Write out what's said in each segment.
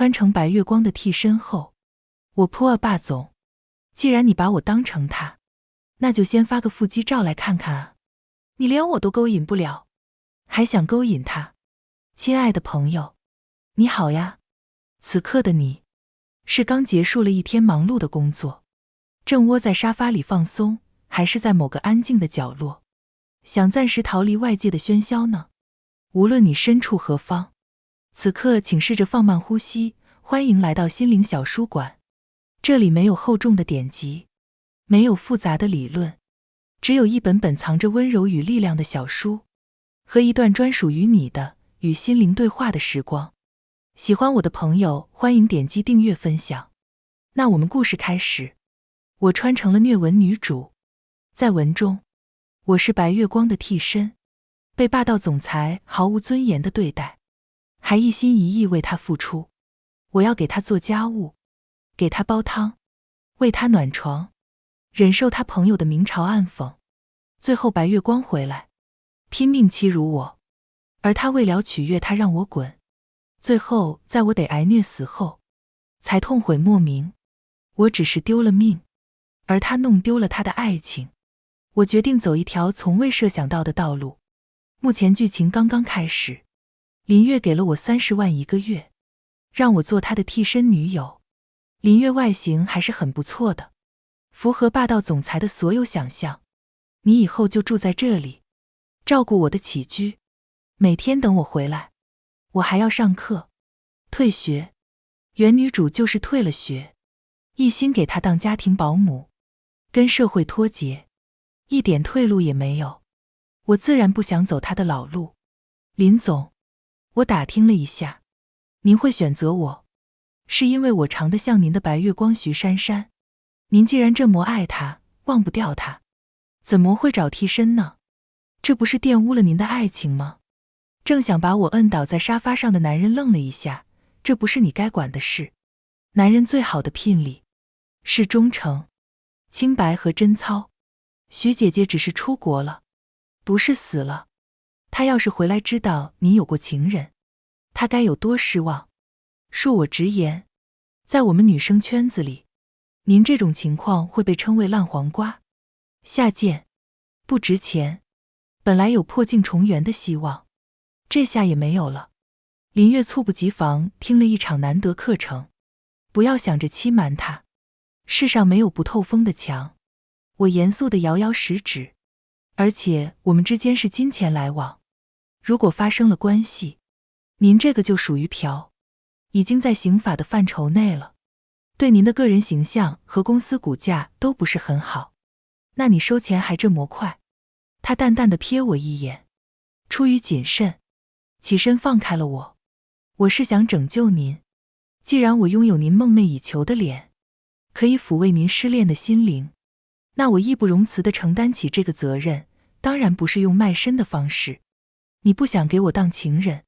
穿成白月光的替身后，我扑啊霸总，既然你把我当成他，那就先发个腹肌照来看看啊！你连我都勾引不了，还想勾引他？亲爱的朋友，你好呀。此刻的你，是刚结束了一天忙碌的工作，正窝在沙发里放松，还是在某个安静的角落，想暂时逃离外界的喧嚣呢？无论你身处何方，此刻请试着放慢呼吸，欢迎来到心灵小书馆。这里没有厚重的典籍，没有复杂的理论，只有一本本藏着温柔与力量的小书，和一段专属于你的与心灵对话的时光。喜欢我的朋友，欢迎点击订阅分享。那我们故事开始。我穿成了虐文女主，在文中，我是白月光的替身，被霸道总裁毫无尊严的对待，还一心一意为他付出。我要给他做家务，给他煲汤，为他暖床，忍受他朋友的明嘲暗讽。最后白月光回来，拼命欺辱我，而他为了取悦他让我滚。最后在我得挨虐死后，才痛悔莫名。我只是丢了命，而他弄丢了他的爱情。我决定走一条从未设想到的道路。目前剧情刚刚开始，林月给了我30万一个月，让我做他的替身女友。林月外形还是很不错的，符合霸道总裁的所有想象。你以后就住在这里，照顾我的起居，每天等我回来。我还要上课，退学。原女主就是退了学，一心给他当家庭保姆，跟社会脱节，一点退路也没有。我自然不想走他的老路。林总，我打听了一下，您会选择我，是因为我长得像您的白月光徐珊珊。您既然这么爱他，忘不掉他，怎么会找替身呢？这不是玷污了您的爱情吗？正想把我摁倒在沙发上的男人愣了一下，这不是你该管的事。男人最好的聘礼是忠诚、清白和贞操。徐姐姐只是出国了，不是死了。她要是回来知道你有过情人，她该有多失望。恕我直言，在我们女生圈子里，您这种情况会被称为烂黄瓜，下贱，不值钱。本来有破镜重圆的希望，这下也没有了。林月猝不及防听了一场难得课程，不要想着欺瞒他，世上没有不透风的墙。我严肃地摇摇食指，而且我们之间是金钱来往，如果发生了关系，您这个就属于嫖，已经在刑法的范畴内了，对您的个人形象和公司股价都不是很好。那你收钱还这么快？他淡淡地瞥我一眼，出于谨慎，起身放开了我。我是想拯救您，既然我拥有您梦寐以求的脸，可以抚慰您失恋的心灵，那我义不容辞地承担起这个责任，当然不是用卖身的方式。你不想给我当情人，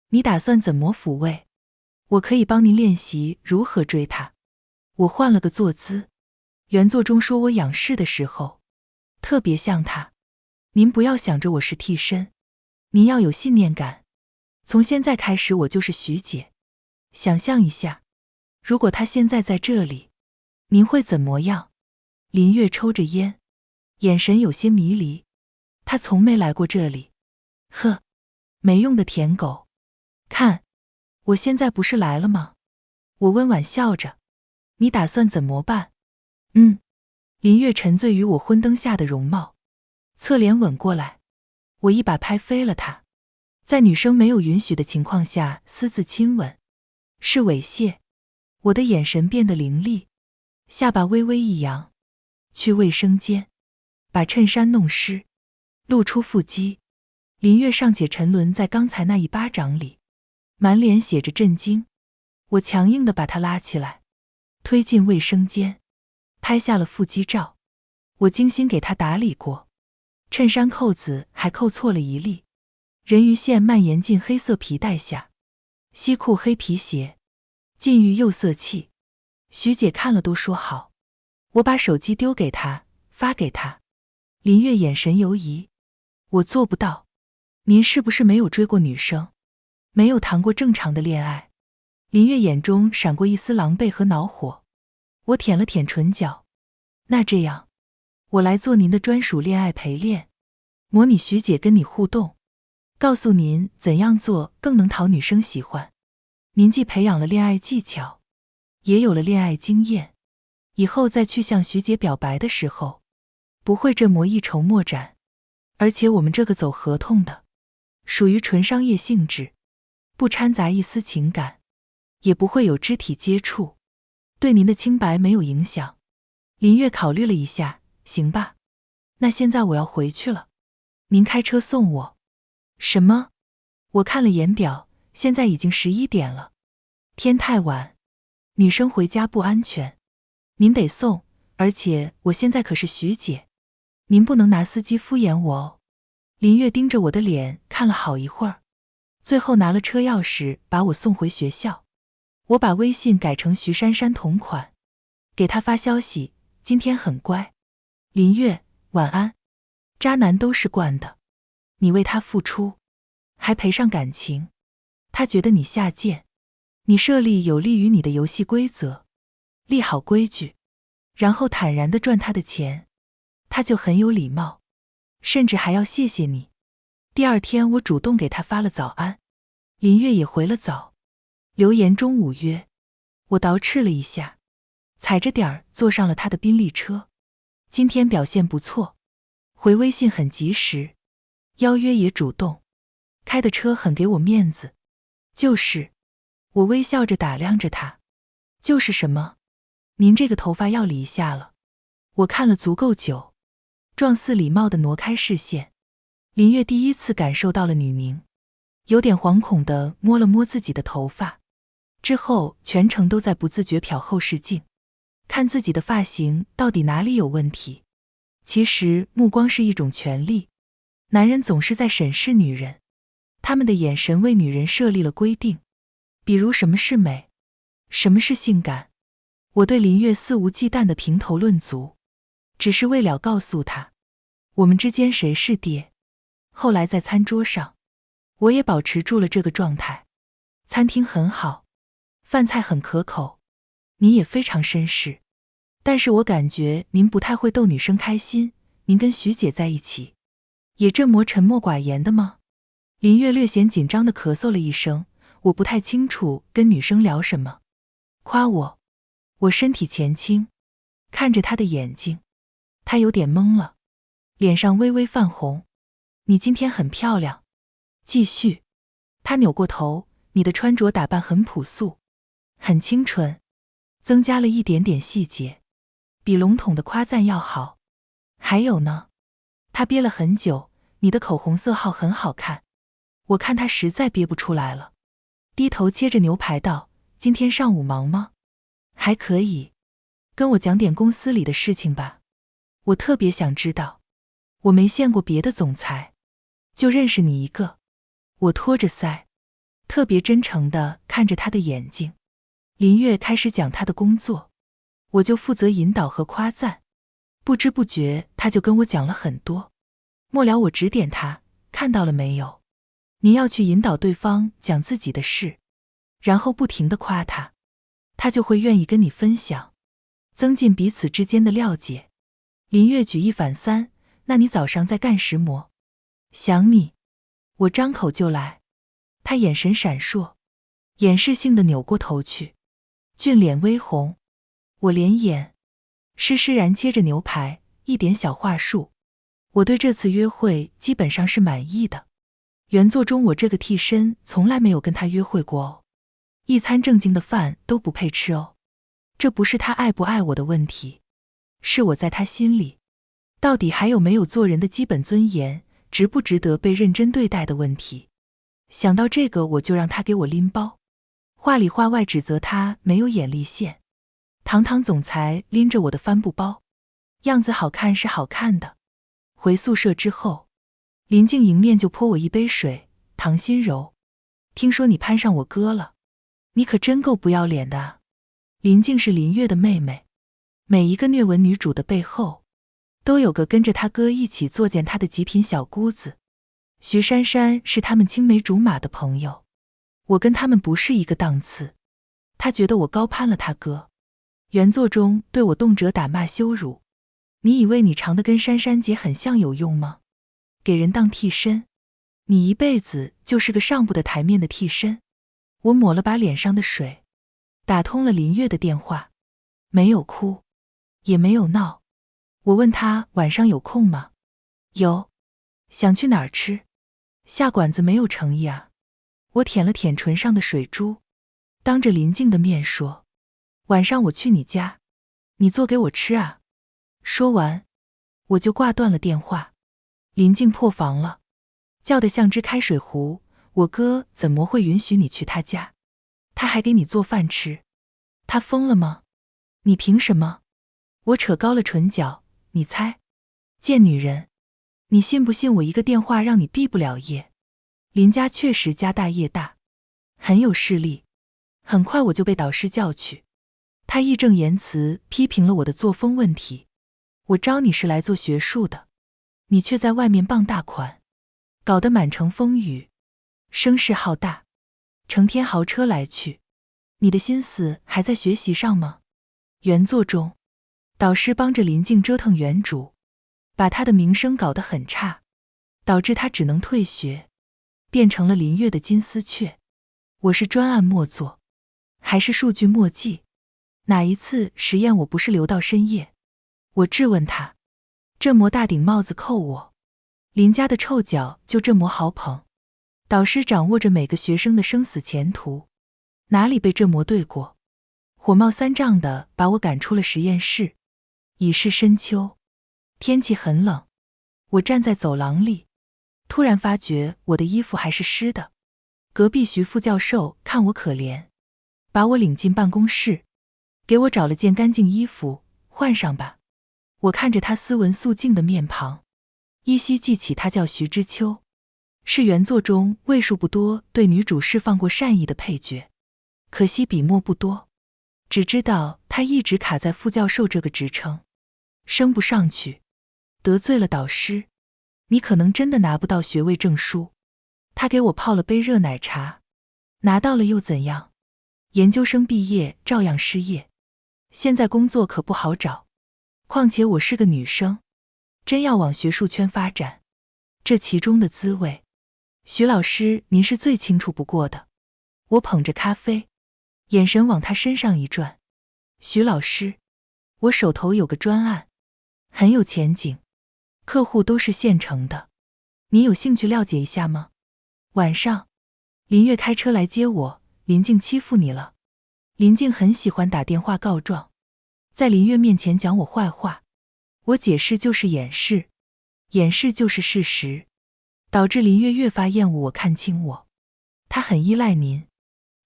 你打算怎么抚慰？我可以帮您练习如何追他。我换了个坐姿，原作中说我仰视的时候，特别像他。您不要想着我是替身，您要有信念感。从现在开始我就是徐姐。想象一下，如果他现在在这里，您会怎么样？林月抽着烟，眼神有些迷离。他从没来过这里。呵，没用的舔狗。看，我现在不是来了吗？我温婉笑着。你打算怎么办？林月沉醉于我昏灯下的容貌，侧脸吻过来。我一把拍飞了他，在女生没有允许的情况下私自亲吻，是猥亵。我的眼神变得凌厉，下巴微微一扬。去卫生间，把衬衫弄湿，露出腹肌。林月尚且沉沦在刚才那一巴掌里，满脸写着震惊。我强硬地把他拉起来，推进卫生间，拍下了腹肌照。我精心给他打理过，衬衫扣子还扣错了一粒，人鱼线蔓延进黑色皮带下，西裤黑皮鞋，禁欲又色气。徐姐看了都说好。我把手机丢给他，发给他。林月眼神游移。我做不到。您是不是没有追过女生？没有谈过正常的恋爱？林月眼中闪过一丝狼狈和恼火。我舔了舔唇角。那这样，我来做您的专属恋爱陪练，模拟徐姐跟你互动，告诉您怎样做更能讨女生喜欢。您既培养了恋爱技巧，也有了恋爱经验，以后再去向徐姐表白的时候，不会这么一筹莫展。而且我们这个走合同的，属于纯商业性质，不掺杂一丝情感，也不会有肢体接触，对您的清白没有影响。林月考虑了一下，行吧，那现在我要回去了，您开车送我。什么？我看了眼表，现在已经11点了，天太晚，女生回家不安全，您得送，而且我现在可是徐姐，您不能拿司机敷衍我哦。林月盯着我的脸看了好一会儿，最后拿了车钥匙把我送回学校。我把微信改成徐珊珊同款，给她发消息，今天很乖。林月，晚安。渣男都是惯的，你为他付出，还赔上感情，他觉得你下贱，你设立有利于你的游戏规则，立好规矩，然后坦然地赚他的钱，他就很有礼貌，甚至还要谢谢你。第二天我主动给他发了早安，林月也回了早，留言中午约。我捯饬了一下，踩着点儿坐上了他的宾利车。今天表现不错，回微信很及时，邀约也主动，开的车很给我面子。就是，我微笑着打量着他。就是什么？您这个头发要理一下了。我看了足够久，状似礼貌地挪开视线。林月第一次感受到了女凝，有点惶恐地摸了摸自己的头发，之后全程都在不自觉瞟后视镜，看自己的发型到底哪里有问题。其实目光是一种权利，男人总是在审视女人，他们的眼神为女人设立了规定，比如什么是美，什么是性感。我对林月肆无忌惮的评头论足，只是为了告诉他，我们之间谁是爹。后来在餐桌上，我也保持住了这个状态。餐厅很好，饭菜很可口，你也非常绅士，但是我感觉您不太会逗女生开心。您跟徐姐在一起，也这么沉默寡言的吗？林月略显紧张地咳嗽了一声，我不太清楚跟女生聊什么。夸我？我身体前倾，看着她的眼睛，她有点懵了，脸上微微泛红。你今天很漂亮。继续。她扭过头，你的穿着打扮很朴素，很清纯，增加了一点点细节，比笼统的夸赞要好。还有呢？她憋了很久，你的口红色号很好看。我看她实在憋不出来了，低头切着牛排道，今天上午忙吗？还可以，跟我讲点公司里的事情吧。我特别想知道，我没见过别的总裁，就认识你一个。我托着腮，特别真诚地看着他的眼睛。林月开始讲他的工作，我就负责引导和夸赞。不知不觉他就跟我讲了很多。末了我指点他，看到了没有？您要去引导对方讲自己的事，然后不停地夸他，他就会愿意跟你分享，增进彼此之间的了解。林月举一反三，那你早上在干什么？想你。我张口就来。他眼神闪烁，掩饰性地扭过头去，俊脸微红。我连眼，施然切着牛排，一点小话术。我对这次约会基本上是满意的。原作中我这个替身从来没有跟他约会过哦，一餐正经的饭都不配吃哦。这不是他爱不爱我的问题，是我在他心里，到底还有没有做人的基本尊严，值不值得被认真对待的问题。想到这个，我就让他给我拎包，话里话外指责他没有眼力线。堂堂总裁拎着我的帆布包，样子好看是好看的。回宿舍之后，林静迎面就泼我一杯水，唐心柔，听说你攀上我哥了，你可真够不要脸的啊。林静是林月的妹妹，每一个虐文女主的背后，都有个跟着他哥一起作践他的极品小姑子。徐珊珊是他们青梅竹马的朋友，我跟他们不是一个档次。他觉得我高攀了他哥。原作中对我动辄打骂羞辱。你以为你长得跟珊珊姐很像有用吗？给人当替身，你一辈子就是个上不得台面的替身。我抹了把脸上的水，打通了林月的电话，没有哭，也没有闹。我问他晚上有空吗？有。想去哪儿吃？下馆子没有诚意啊。我舔了舔唇上的水珠，当着林静的面说，晚上我去你家，你做给我吃啊。说完，我就挂断了电话。林静破防了，叫得像只开水壶，我哥怎么会允许你去他家？他还给你做饭吃？他疯了吗？你凭什么？我扯高了唇角，你猜？贱女人，你信不信我一个电话让你毕不了业？林家确实家大业大，很有势力。很快我就被导师叫去，他义正言辞批评了我的作风问题。我招你是来做学术的，你却在外面傍大款，搞得满城风雨，声势浩大，成天豪车来去，你的心思还在学习上吗？原作中，导师帮着林静折腾原主，把他的名声搞得很差，导致他只能退学，变成了林月的金丝雀。我是专案默做，还是数据默记？哪一次实验我不是留到深夜？我质问他，这么大顶帽子扣我，林家的臭脚就这么好捧？导师掌握着每个学生的生死前途，哪里被这么对过？火冒三丈的把我赶出了实验室。已是深秋，天气很冷，我站在走廊里，突然发觉我的衣服还是湿的。隔壁徐副教授看我可怜，把我领进办公室，给我找了件干净衣服换上吧。我看着他斯文肃静的面庞，依稀记起他叫徐之秋，是原作中为数不多对女主释放过善意的配角，可惜笔墨不多，只知道他一直卡在副教授这个职称，升不上去，得罪了导师，你可能真的拿不到学位证书。他给我泡了杯热奶茶，拿到了又怎样？研究生毕业照样失业，现在工作可不好找。况且我是个女生，真要往学术圈发展，这其中的滋味，徐老师您是最清楚不过的。我捧着咖啡，眼神往他身上一转。徐老师，我手头有个专案，很有前景，客户都是现成的，你有兴趣了解一下吗？晚上，林月开车来接我，林静欺负你了。林静很喜欢打电话告状，在林月面前讲我坏话，我解释就是掩饰，掩饰就是事实，导致林月越发厌恶我，看清我。她很依赖您，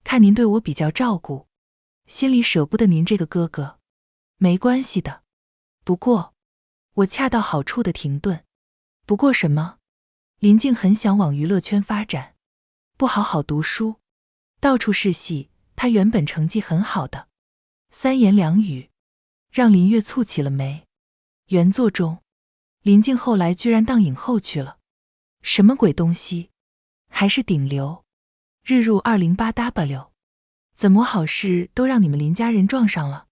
看您对我比较照顾，心里舍不得您这个哥哥。没关系的，不过，我恰到好处的停顿。不过什么？林静很想往娱乐圈发展，不好好读书，到处试戏。她原本成绩很好的，三言两语让林月蹙起了眉。原作中，林静后来居然当影后去了，什么鬼东西？还是顶流，日入208W，怎么好事都让你们林家人撞上了？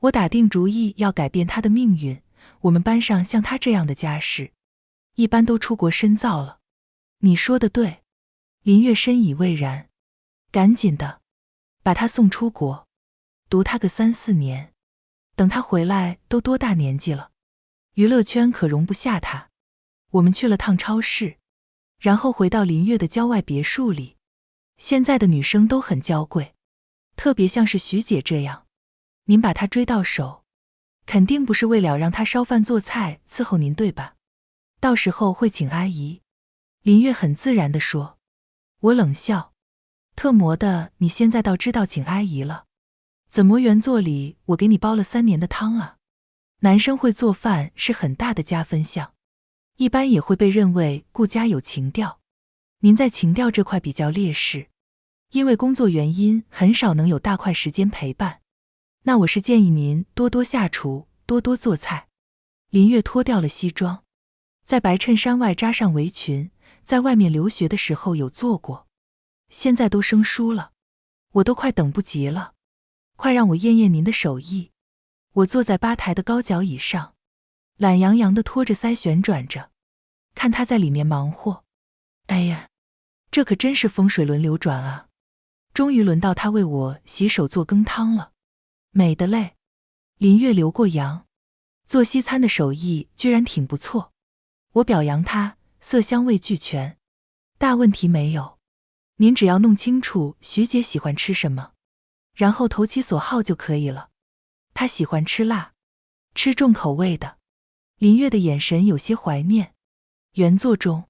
我打定主意要改变她的命运，我们班上像她这样的家世，一般都出国深造了。你说的对。林月深以为然，赶紧的把她送出国，读她个3、4年，等她回来都多大年纪了？娱乐圈可容不下她。我们去了趟超市，然后回到林月的郊外别墅里。现在的女生都很娇贵，特别像是徐姐这样，您把她追到手，肯定不是为了让她烧饭做菜伺候您对吧？到时候会请阿姨。林月很自然地说。我冷笑，特模的你现在倒知道请阿姨了，怎么原作里我给你煲了3年的汤啊？男生会做饭是很大的加分项，一般也会被认为顾家有情调。您在情调这块比较劣势，因为工作原因很少能有大块时间陪伴。那我是建议您多多下厨，多多做菜。林月脱掉了西装，在白衬衫外扎上围裙，在外面留学的时候有做过，现在都生疏了，我都快等不及了。快让我验验您的手艺。我坐在吧台的高脚椅上，懒洋洋地托着腮旋转着，看他在里面忙活。哎呀，这可真是风水轮流转啊！终于轮到他为我洗手做羹汤了，美得嘞！林月留过洋，做西餐的手艺居然挺不错。我表扬他，色香味俱全，大问题没有。您只要弄清楚徐姐喜欢吃什么，然后投其所好就可以了。她喜欢吃辣，吃重口味的。林月的眼神有些怀念。原作中，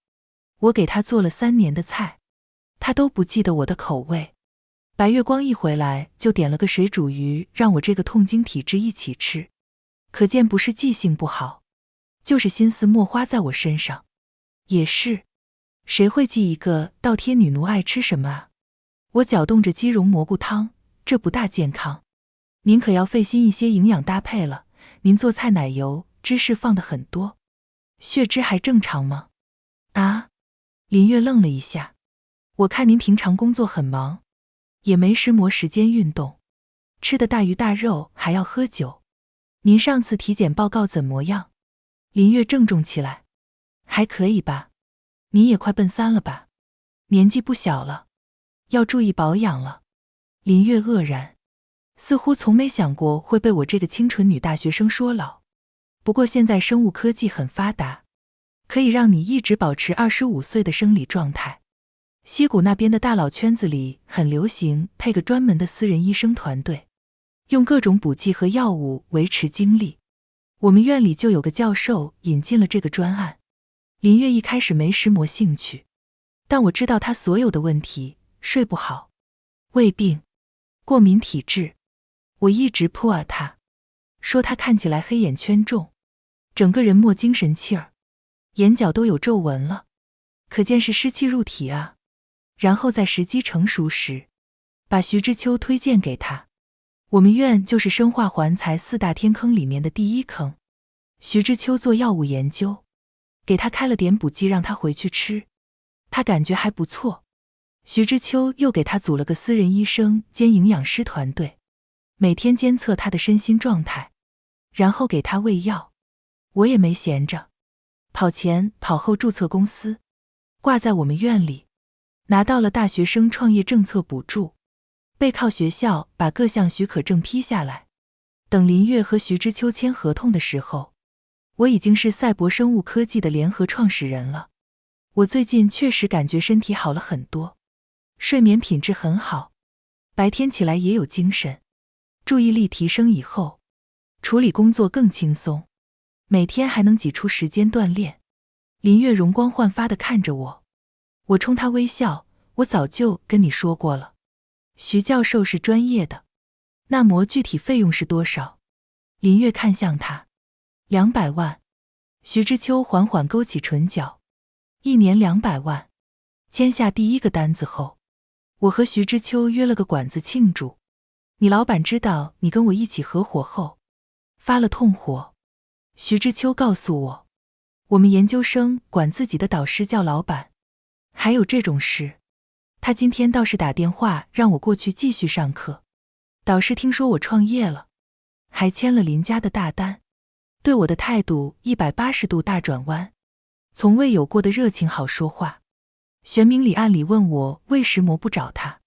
我给她做了3年的菜，她都不记得我的口味。白月光一回来就点了个水煮鱼，让我这个痛经体质一起吃，可见不是记性不好，就是心思没花在我身上。也是，谁会记一个倒贴女奴爱吃什么啊？我搅动着鸡蓉蘑菇汤，这不大健康。您可要费心一些营养搭配了，您做菜奶油、芝士放得很多，血脂还正常吗？啊？林月愣了一下，我看您平常工作很忙，也没时间运动，吃的大鱼大肉还要喝酒。您上次体检报告怎么样？林月郑重起来。还可以吧，您也快奔3了吧，年纪不小了，要注意保养了。林月愕然，似乎从没想过会被我这个清纯女大学生说老。不过现在生物科技很发达，可以让你一直保持25岁的生理状态。西谷那边的大佬圈子里很流行配个专门的私人医生团队，用各种补剂和药物维持精力。我们院里就有个教授引进了这个专案。林月一开始没兴趣，但我知道他所有的问题：睡不好、胃病、过敏体质。我一直扑他，说他看起来黑眼圈重，整个人没精神气儿，眼角都有皱纹了，可见是湿气入体啊。然后在时机成熟时，把徐之秋推荐给他。我们院就是生化环材4大天坑里面的第1坑。徐之秋做药物研究，给他开了点补剂让他回去吃，他感觉还不错。徐之秋又给他组了个私人医生兼营养师团队，每天监测他的身心状态，然后给他喂药。我也没闲着，跑前跑后注册公司，挂在我们院里，拿到了大学生创业政策补助，背靠学校把各项许可证批下来。等林月和徐之秋签合同的时候，我已经是赛博生物科技的联合创始人了。我最近确实感觉身体好了很多，睡眠品质很好，白天起来也有精神，注意力提升以后，处理工作更轻松，每天还能挤出时间锻炼。林月容光焕发地看着我，我冲她微笑，我早就跟你说过了，徐教授是专业的。那么具体费用是多少？林月看向他，200万。徐之秋缓缓勾起唇角，1年200万。签下第1个单子后，我和徐之秋约了个馆子庆祝。你老板知道你跟我一起合伙后，发了痛火。徐之秋告诉我，我们研究生管自己的导师叫老板，还有这种事。他今天倒是打电话让我过去继续上课。导师听说我创业了，还签了林家的大单，对我的态度180度大转弯，从未有过的热情好说话。玄明里暗里问我为什么不找他，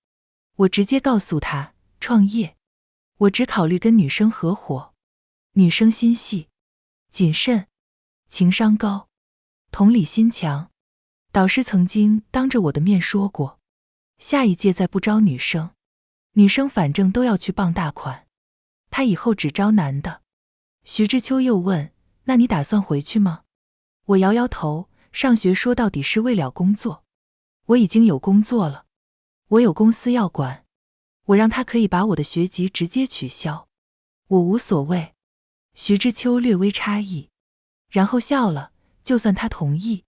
我直接告诉他，创业，我只考虑跟女生合伙。女生心细、谨慎、情商高、同理心强。导师曾经当着我的面说过，下一届再不招女生，女生反正都要去傍大款，他以后只招男的。徐之秋又问，那你打算回去吗？我摇摇头，上学说到底是为了工作，我已经有工作了，我有公司要管，我让他可以把我的学籍直接取消，我无所谓。徐之秋略微诧异，然后笑了，就算他同意，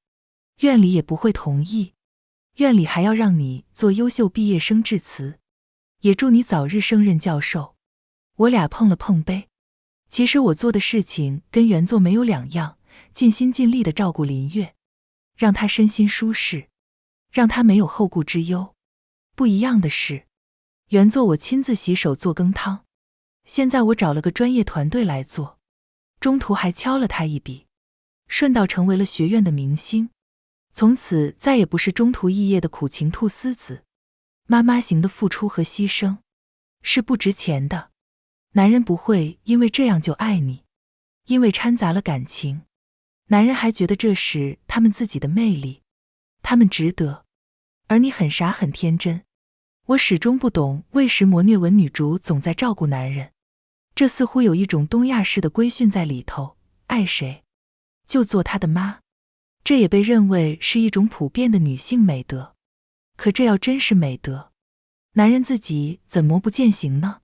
院里也不会同意，院里还要让你做优秀毕业生致辞，也祝你早日升任教授。我俩碰了碰杯。其实我做的事情跟原作没有两样，尽心尽力地照顾林月，让她身心舒适，让她没有后顾之忧。不一样的是，原作我亲自洗手做羹汤，现在我找了个专业团队来做，中途还敲了他一笔，顺道成为了学院的明星，从此再也不是中途肄业的苦情菟丝子。妈妈型的付出和牺牲是不值钱的，男人不会因为这样就爱你，因为掺杂了感情，男人还觉得这是他们自己的魅力，他们值得。而你很傻很天真，我始终不懂为什么虐文女主总在照顾男人，这似乎有一种东亚式的规训在里头，爱谁就做他的妈，这也被认为是一种普遍的女性美德。可这要真是美德，男人自己怎么不践行呢？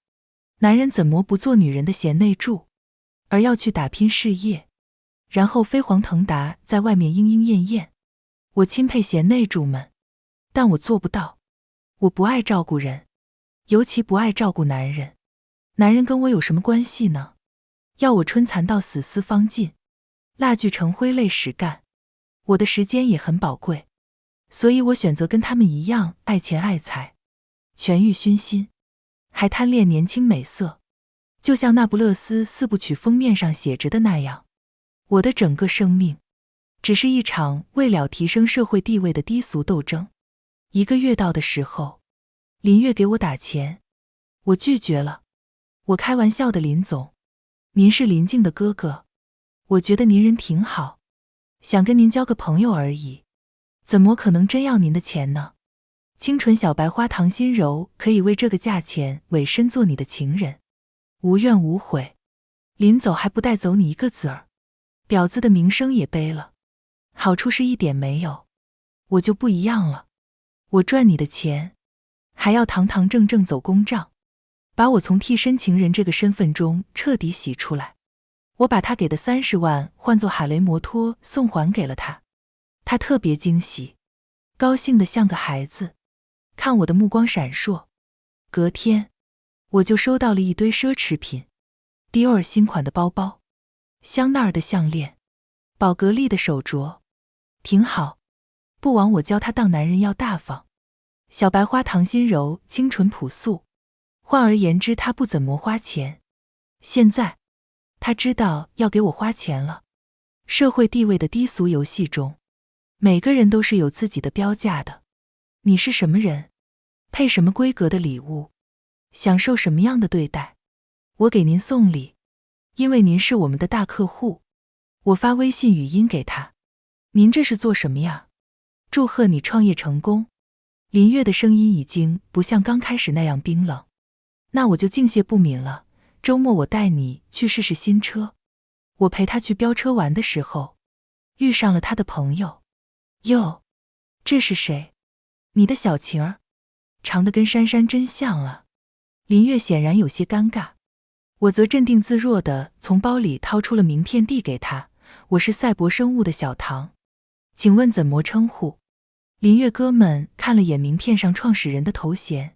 男人怎么不做女人的贤内助，而要去打拼事业，然后飞黄腾达，在外面莺莺燕燕？我钦佩贤内助们，但我做不到。我不爱照顾人，尤其不爱照顾男人。男人跟我有什么关系呢？要我春蚕到死丝方尽，蜡炬成灰泪始干。我的时间也很宝贵，所以我选择跟他们一样爱钱爱财，权欲熏心，还贪恋年轻美色。就像那不勒斯4部曲封面上写着的那样，我的整个生命只是一场为了提升社会地位的低俗斗争。1个月到的时候，林月给我打钱，我拒绝了。我开玩笑的，林总，您是林静的哥哥，我觉得您人挺好，想跟您交个朋友而已，怎么可能真要您的钱呢？清纯小白花唐心柔可以为这个价钱委身做你的情人，无怨无悔。临走还不带走你一个子儿，婊子的名声也背了，好处是一点没有。我就不一样了，我赚你的钱，还要堂堂正正走公账，把我从替身情人这个身份中彻底洗出来。我把他给的30万换作哈雷摩托送还给了他，他特别惊喜，高兴得像个孩子，看我的目光闪烁。隔天，我就收到了一堆奢侈品，迪奥新款的包包，香奈儿的项链，宝格丽的手镯，挺好。不枉我教他当男人要大方。小白花唐心柔清纯朴素，换而言之，他不怎么花钱。现在他知道要给我花钱了。社会地位的低俗游戏中，每个人都是有自己的标价的。你是什么人，配什么规格的礼物，享受什么样的对待。我给您送礼，因为您是我们的大客户。我发微信语音给他，您这是做什么呀？祝贺你创业成功。林月的声音已经不像刚开始那样冰冷。那我就敬谢不敏了，周末我带你去试试新车。我陪他去飙车玩的时候，遇上了他的朋友。哟，这是谁？你的小晴儿，长得跟珊珊真像啊。林月显然有些尴尬，我则镇定自若地从包里掏出了名片递给他。我是赛博生物的小唐，请问怎么称呼？林月哥们看了眼名片上创始人的头衔，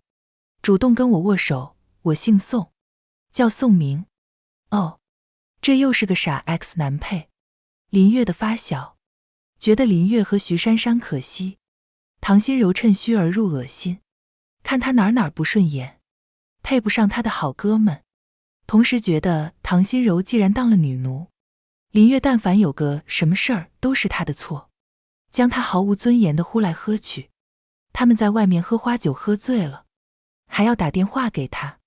主动跟我握手。我姓宋，叫宋明。哦，这又是个傻 X 男配。林月的发小觉得林月和徐珊珊可惜，唐心柔趁虚而入恶心，看他哪不顺眼，配不上他的好哥们。同时觉得唐心柔既然当了女奴，林月但凡有个什么事儿都是他的错，将他毫无尊严的呼来喝去。他们在外面喝花酒喝醉了，还要打电话给他，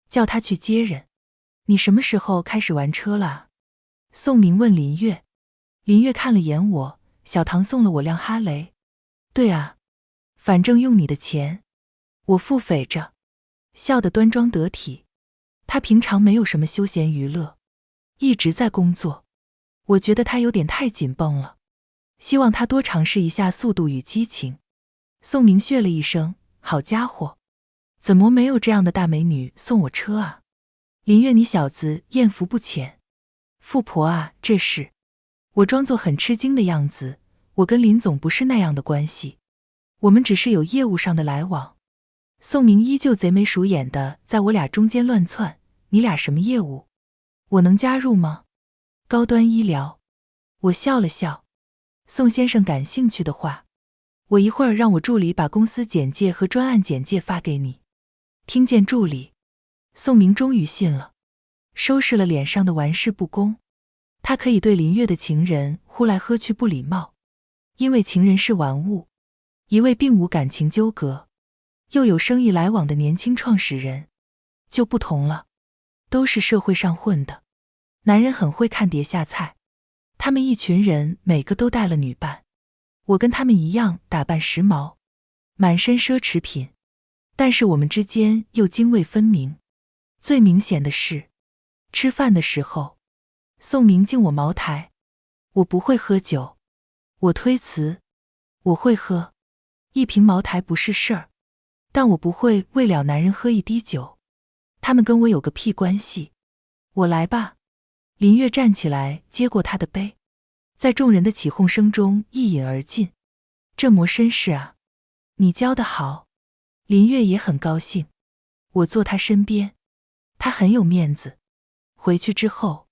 叫他去接人。你什么时候开始玩车了？宋明问林月。林月看了眼我，小唐送了我辆哈雷。对啊，反正用你的钱。我腹诽着，笑得端庄得体。他平常没有什么休闲娱乐，一直在工作。我觉得他有点太紧绷了，希望他多尝试一下速度与激情。宋明血了一声，好家伙，怎么没有这样的大美女送我车啊？林月，你小子艳福不浅。富婆啊，这是。我装作很吃惊的样子，我跟林总不是那样的关系，我们只是有业务上的来往。宋明依旧贼眉鼠眼的在我俩中间乱窜，你俩什么业务？我能加入吗？高端医疗。我笑了笑。宋先生感兴趣的话，我一会儿让我助理把公司简介和专案简介发给你。听见助理，宋明终于信了。收拾了脸上的玩世不恭。他可以对林月的情人呼来喝去不礼貌，因为情人是玩物。一位并无感情纠葛，又有生意来往的年轻创始人就不同了，都是社会上混的。男人很会看碟下菜，他们一群人每个都带了女伴，我跟他们一样打扮时髦，满身奢侈品，但是我们之间又泾渭分明。最明显的是，吃饭的时候，宋明敬我茅台，我不会喝酒，我推辞，我会喝，一瓶茅台不是事儿，但我不会为了男人喝一滴酒，他们跟我有个屁关系。我来吧。林月站起来接过他的杯，在众人的起哄声中一饮而尽。这模绅士啊，你教得好。林月也很高兴，我坐他身边，他很有面子。回去之后，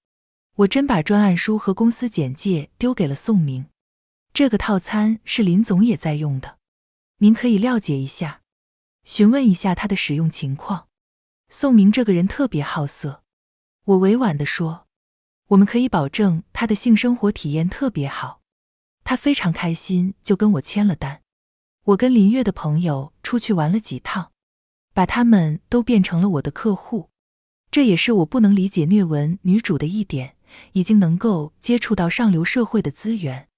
我真把专案书和公司简介丢给了宋明。这个套餐是林总也在用的，您可以了解一下，询问一下他的使用情况。宋明这个人特别好色，我委婉地说，我们可以保证他的性生活体验特别好。他非常开心，就跟我签了单。我跟林月的朋友出去玩了几趟，把他们都变成了我的客户。这也是我不能理解虐文女主的一点，已经能够接触到上流社会的资源，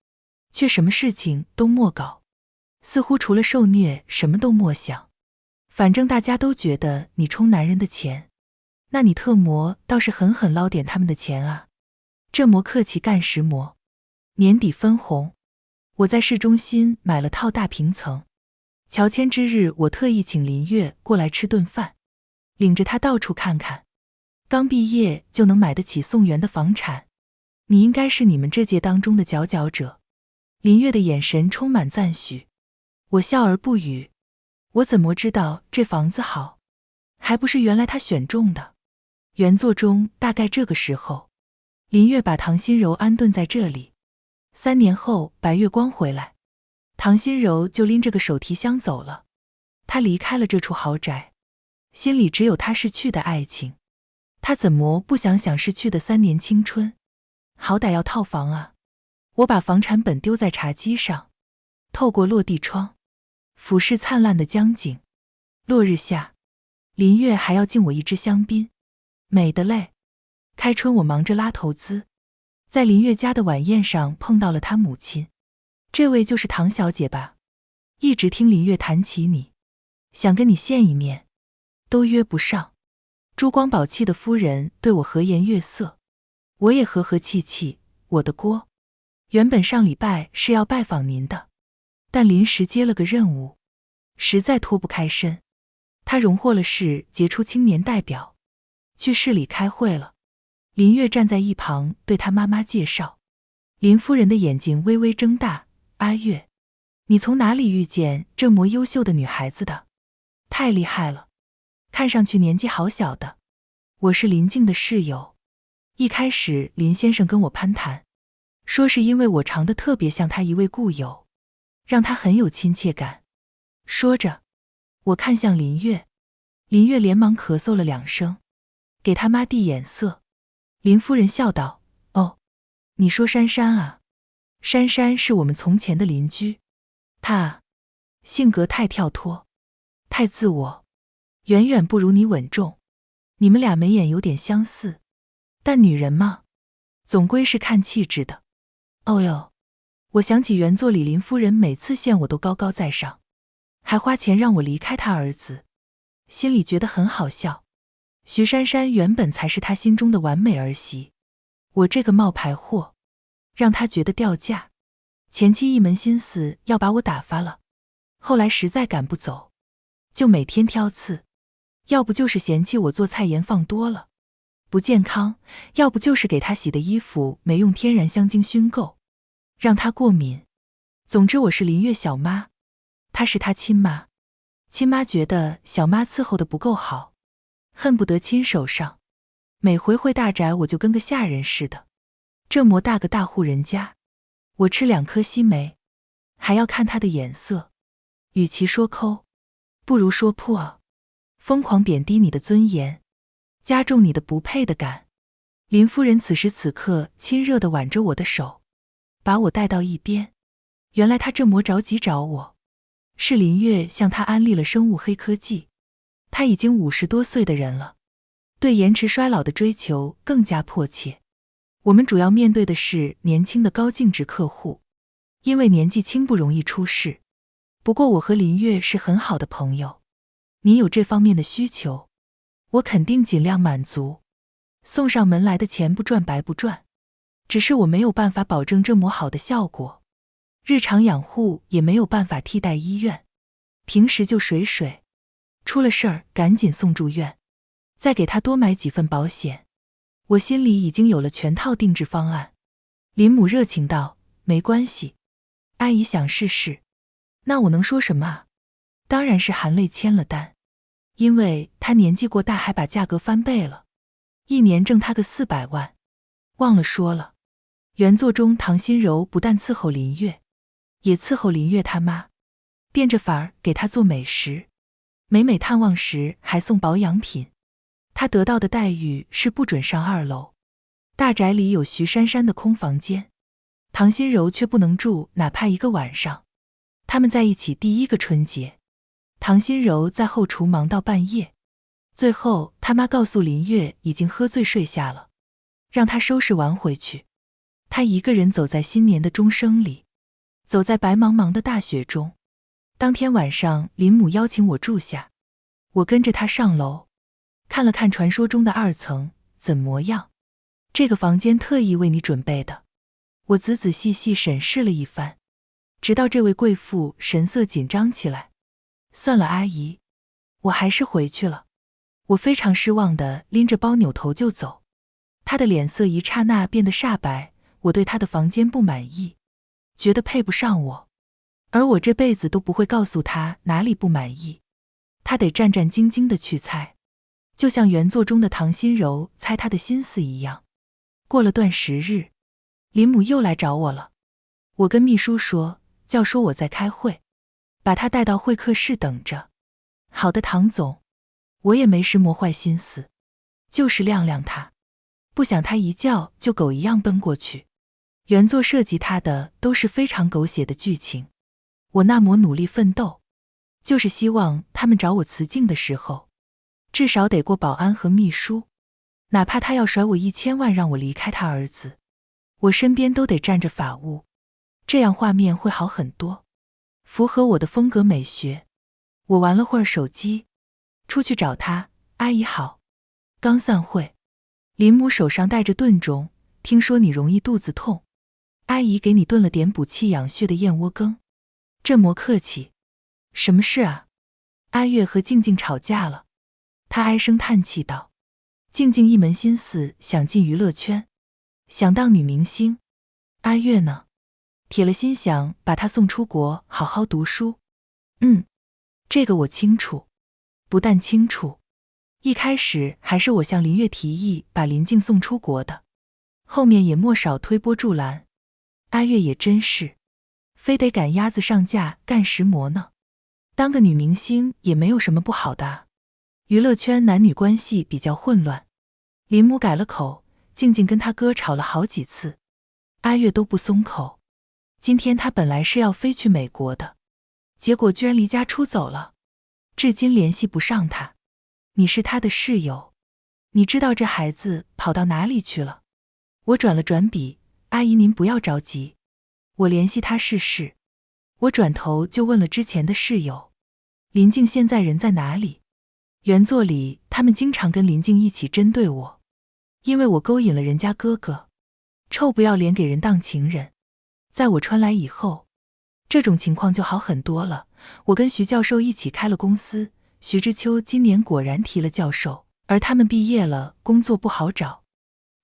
却什么事情都莫搞，似乎除了受虐什么都莫想。反正大家都觉得你充男人的钱，那你特模倒是狠狠捞点他们的钱啊。这模客气干实模。年底分红，我在市中心买了套大平层。乔迁之日，我特意请林月过来吃顿饭，领着她到处看看。刚毕业就能买得起宋元的房产，你应该是你们这届当中的佼佼者。林月的眼神充满赞许，我笑而不语。我怎么知道这房子好？还不是原来他选中的。原作中大概这个时候，林月把唐心柔安顿在这里。3年后白月光回来，唐心柔就拎着个手提箱走了。她离开了这处豪宅，心里只有她逝去的爱情。她怎么不想想逝去的3年青春？好歹要套房啊！我把房产本丢在茶几上，透过落地窗，俯视灿烂的江景。落日下，林月还要敬我一支香槟，美得累。开春我忙着拉投资，在林月家的晚宴上碰到了她母亲。这位就是唐小姐吧？一直听林月谈起你，想跟你见一面，都约不上。珠光宝气的夫人对我和颜悦色，我也和和气气。我的锅，原本上礼拜是要拜访您的，但临时接了个任务，实在脱不开身。他荣获了市杰出青年代表，去市里开会了。林月站在一旁对他妈妈介绍。林夫人的眼睛微微睁大，阿月，你从哪里遇见这么优秀的女孩子的？太厉害了，看上去年纪好小的。我是林静的室友，一开始林先生跟我攀谈，说是因为我长得特别像他一位故友，让他很有亲切感。说着，我看向林月，林月连忙咳嗽了2声，给他妈递眼色。林夫人笑道，哦，你说珊珊啊？珊珊是我们从前的邻居，她性格太跳脱，太自我，远远不如你稳重。你们俩眉眼有点相似，但女人嘛，总归是看气质的。哦哟，我想起原作里林夫人每次见我都高高在上，还花钱让我离开她儿子，心里觉得很好笑。徐珊珊原本才是他心中的完美儿媳，我这个冒牌货让他觉得掉价。前妻一门心思要把我打发了，后来实在赶不走，就每天挑刺，要不就是嫌弃我做菜盐放多了不健康，要不就是给他洗的衣服没用天然香精熏够，让他过敏。总之我是林月小妈，她是他亲妈。亲妈觉得小妈伺候的不够好，恨不得亲手上。每回回大宅我就跟个下人似的。这么大个大户人家，我吃2颗西梅，还要看他的眼色。与其说抠，不如说破，疯狂贬低你的尊严，加重你的不配的感。林夫人此时此刻亲热地挽着我的手，把我带到一边。原来她这么着急找我，是林月向她安利了生物黑科技。她已经50多岁的人了，对延迟衰老的追求更加迫切。我们主要面对的是年轻的高净值客户，因为年纪轻不容易出事。不过我和林月是很好的朋友，你有这方面的需求，我肯定尽量满足。送上门来的钱不赚白不赚，只是我没有办法保证这么好的效果。日常养护也没有办法替代医院，平时就水水，出了事儿赶紧送住院，再给他多买几份保险。我心里已经有了全套定制方案。林母热情道：没关系，阿姨想试试。那我能说什么啊？当然是含泪签了单，因为他年纪过大还把价格翻倍了，一年挣他个400万。忘了说了，原作中唐心柔不但伺候林月，也伺候林月他妈，变着法儿给他做美食，每探望时还送保养品。他得到的待遇是不准上2楼，大宅里有徐珊珊的空房间，唐心柔却不能住哪怕1个晚上。他们在一起第1个春节，唐心柔在后厨忙到半夜，最后他妈告诉林月已经喝醉睡下了，让他收拾完回去。他一个人走在新年的钟声里，走在白茫茫的大雪中。当天晚上林母邀请我住下，我跟着他上楼，看了看传说中的2层怎么样，这个房间特意为你准备的。我仔仔细细审视了一番，直到这位贵妇神色紧张起来。算了阿姨，我还是回去了。我非常失望地拎着包扭头就走。她的脸色一刹那变得煞白，我对她的房间不满意，觉得配不上我，而我这辈子都不会告诉她哪里不满意，她得战战兢兢地去猜，就像原作中的唐心柔猜她的心思一样。过了段时日，林母又来找我了。我跟秘书说我在开会，把她带到会客室等着。好的唐总，我也没什么坏心思，就是晾晾她，不想她一叫就狗一样奔过去。原作涉及她的都是非常狗血的剧情，我那么努力奋斗，就是希望他们找我辞境的时候，至少得过保安和秘书，哪怕他要甩我1000万让我离开他儿子，我身边都得站着法务，这样画面会好很多，符合我的风格美学。我玩了会儿手机，出去找他。阿姨好。刚散会，林母手上带着炖盅，听说你容易肚子痛，阿姨给你炖了点补气养血的燕窝羹。这么客气。什么事啊？阿月和静静吵架了。她唉声叹气道。静静一门心思想进娱乐圈，想当女明星。阿月呢？铁了心想把她送出国好好读书。这个我清楚。不但清楚，一开始还是我向林月提议把林静送出国的，后面也莫少推波助澜。阿月也真是，非得赶鸭子上架干石磨呢。当个女明星也没有什么不好的啊。娱乐圈男女关系比较混乱，林母改了口，静静跟他哥吵了好几次，阿月都不松口。今天他本来是要飞去美国的，结果居然离家出走了，至今联系不上他。你是他的室友，你知道这孩子跑到哪里去了？我转了转笔，阿姨您不要着急，我联系他试试。我转头就问了之前的室友，林静现在人在哪里？原作里他们经常跟林静一起针对我，因为我勾引了人家哥哥，臭不要脸给人当情人。在我穿来以后，这种情况就好很多了。我跟徐教授一起开了公司，徐之秋今年果然提了教授，而他们毕业了，工作不好找。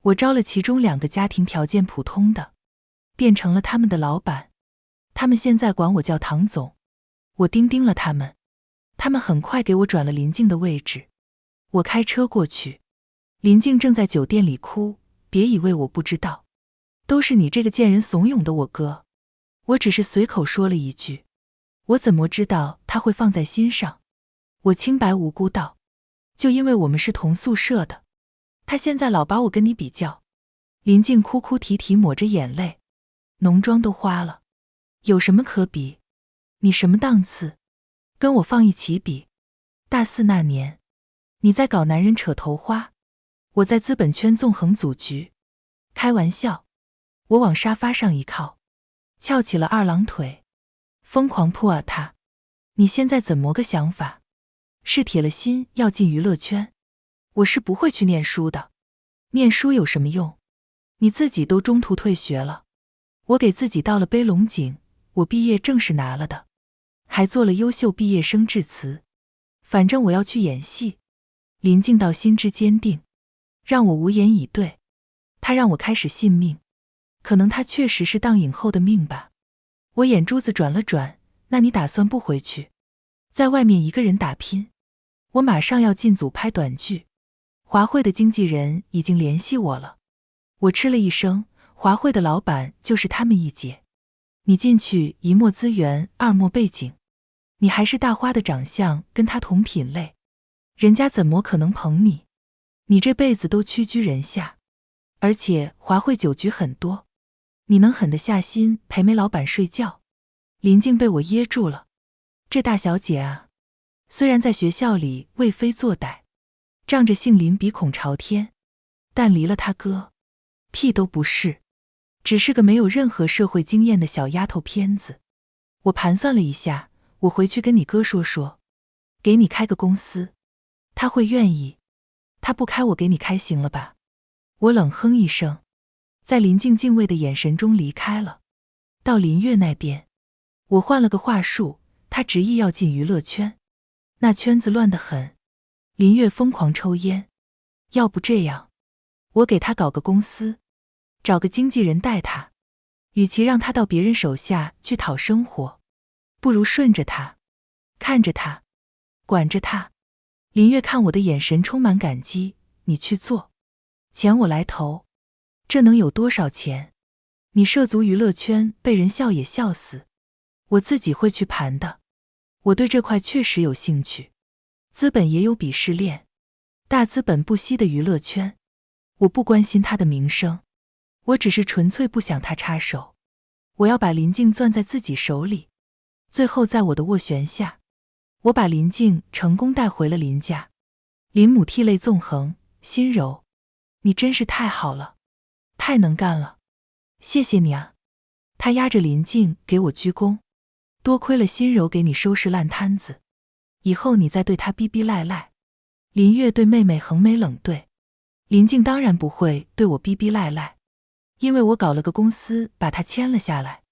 我招了其中2个家庭条件普通的，变成了他们的老板。他们现在管我叫唐总，我叮了他们，他们很快给我转了林静的位置。我开车过去，林静正在酒店里哭，别以为我不知道，都是你这个贱人怂恿的我哥。我只是随口说了一句，我怎么知道他会放在心上？我清白无辜道，就因为我们是同宿舍的，他现在老把我跟你比较，林静哭哭啼啼抹着眼泪，浓妆都花了。有什么可比？你什么档次？跟我放一起比。大4那年，你在搞男人扯头花，我在资本圈纵横组局。开玩笑。我往沙发上一靠，翘起了二郎腿，疯狂扑啊他。你现在怎么个想法？是铁了心要进娱乐圈？我是不会去念书的。念书有什么用？你自己都中途退学了。我给自己倒了杯龙井，我毕业证是拿了的，还做了优秀毕业生致辞。反正我要去演戏。林静倒心之坚定，让我无言以对。他让我开始信命，可能他确实是当影后的命吧。我眼珠子转了转，那你打算不回去，在外面一个人打拼？我马上要进组拍短剧，华汇的经纪人已经联系我了。我吃了一声，华汇的老板就是他们一姐。你进去一墨资源，二墨背景，你还是大花的长相，跟他同品类，人家怎么可能捧你？你这辈子都屈居人下，而且华汇酒局很多，你能狠得下心陪梅老板睡觉？林静被我噎住了。这大小姐啊，虽然在学校里为非作歹，仗着姓林鼻孔朝天，但离了他哥，屁都不是，只是个没有任何社会经验的小丫头片子。我盘算了一下，我回去跟你哥说说，给你开个公司，他会愿意。他不开我给你开行了吧？我冷哼一声，在林静敬畏的眼神中离开了。到林月那边，我换了个话术，他执意要进娱乐圈，那圈子乱得很。林月疯狂抽烟，要不这样，我给他搞个公司，找个经纪人带他，与其让他到别人手下去讨生活，不如顺着他，看着他，管着他。林月看我的眼神充满感激，你去做，钱我来投。这能有多少钱？你涉足娱乐圈被人笑也笑死，我自己会去盘的。我对这块确实有兴趣，资本也有鄙视链，大资本不惜的娱乐圈，我不关心他的名声，我只是纯粹不想他插手。我要把林静攥在自己手里，最后在我的斡旋下，我把林静成功带回了林家。林母涕泪纵横，心柔，你真是太好了，太能干了，谢谢你啊。他压着林静给我鞠躬，多亏了心柔给你收拾烂摊子，以后你再对他逼逼赖赖。林月对妹妹横眉冷对，林静当然不会对我逼逼赖赖，因为我搞了个公司把他签了下来，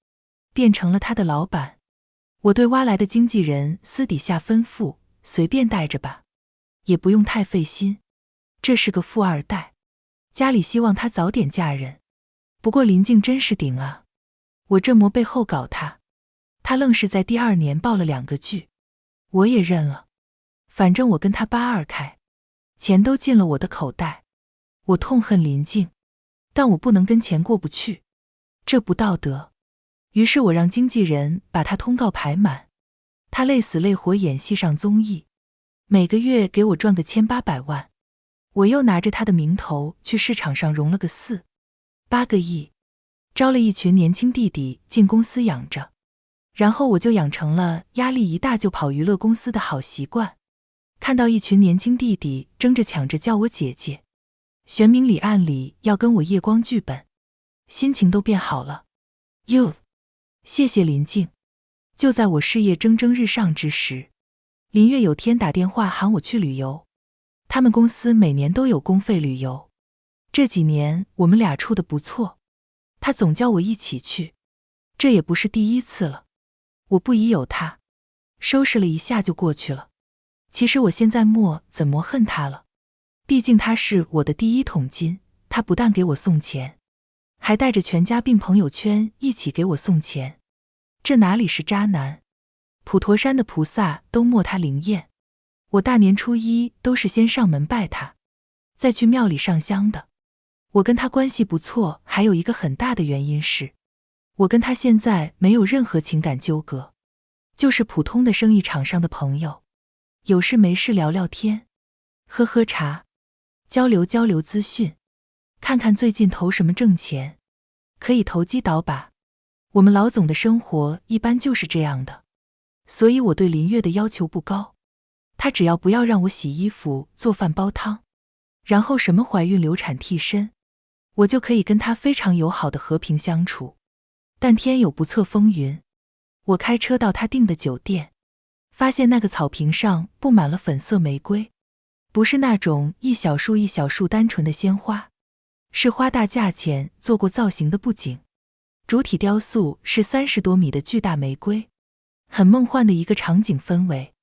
变成了他的老板。我对挖来的经纪人私底下吩咐，随便带着吧，也不用太费心。这是个富二代，家里希望他早点嫁人。不过林静真是顶啊，我这么背后搞他，他愣是在第2年报了2个剧，我也认了。反正我跟他82开，钱都进了我的口袋。我痛恨林静，但我不能跟钱过不去，这不道德。于是我让经纪人把他通告排满，他累死累活演戏上综艺，每个月给我赚个1800万。我又拿着他的名头去市场上融了个4、8个亿，招了一群年轻弟弟进公司养着，然后我就养成了压力一大就跑娱乐公司的好习惯。看到一群年轻弟弟争着抢着叫我姐姐，玄明里暗里要跟我夜光剧本，心情都变好了。哟，谢谢林静。就在我事业蒸蒸日上之时，林月有天打电话喊我去旅游，他们公司每年都有公费旅游，这几年我们俩处得不错，他总叫我一起去，这也不是第一次了。我不疑有他，收拾了一下就过去了。其实我现在没怎么恨他了，毕竟他是我的第1桶金，他不但给我送钱，还带着全家并朋友圈一起给我送钱，这哪里是渣男？普陀山的菩萨都没他灵验。我大年初1都是先上门拜他，再去庙里上香的。我跟他关系不错，还有一个很大的原因是，我跟他现在没有任何情感纠葛，就是普通的生意场上的朋友，有事没事聊聊天，喝喝茶，交流交流资讯，看看最近投什么挣钱，可以投机倒把。我们老总的生活一般就是这样的，所以我对林月的要求不高，她只要不要让我洗衣服、做饭、煲汤，然后什么怀孕、流产、替身，我就可以跟她非常友好的和平相处。但天有不测风云，我开车到她订的酒店，发现那个草坪上布满了粉色玫瑰，不是那种一小束一小束单纯的鲜花，是花大价钱做过造型的布景，主体雕塑是30多米的巨大玫瑰，很梦幻的一个场景氛围。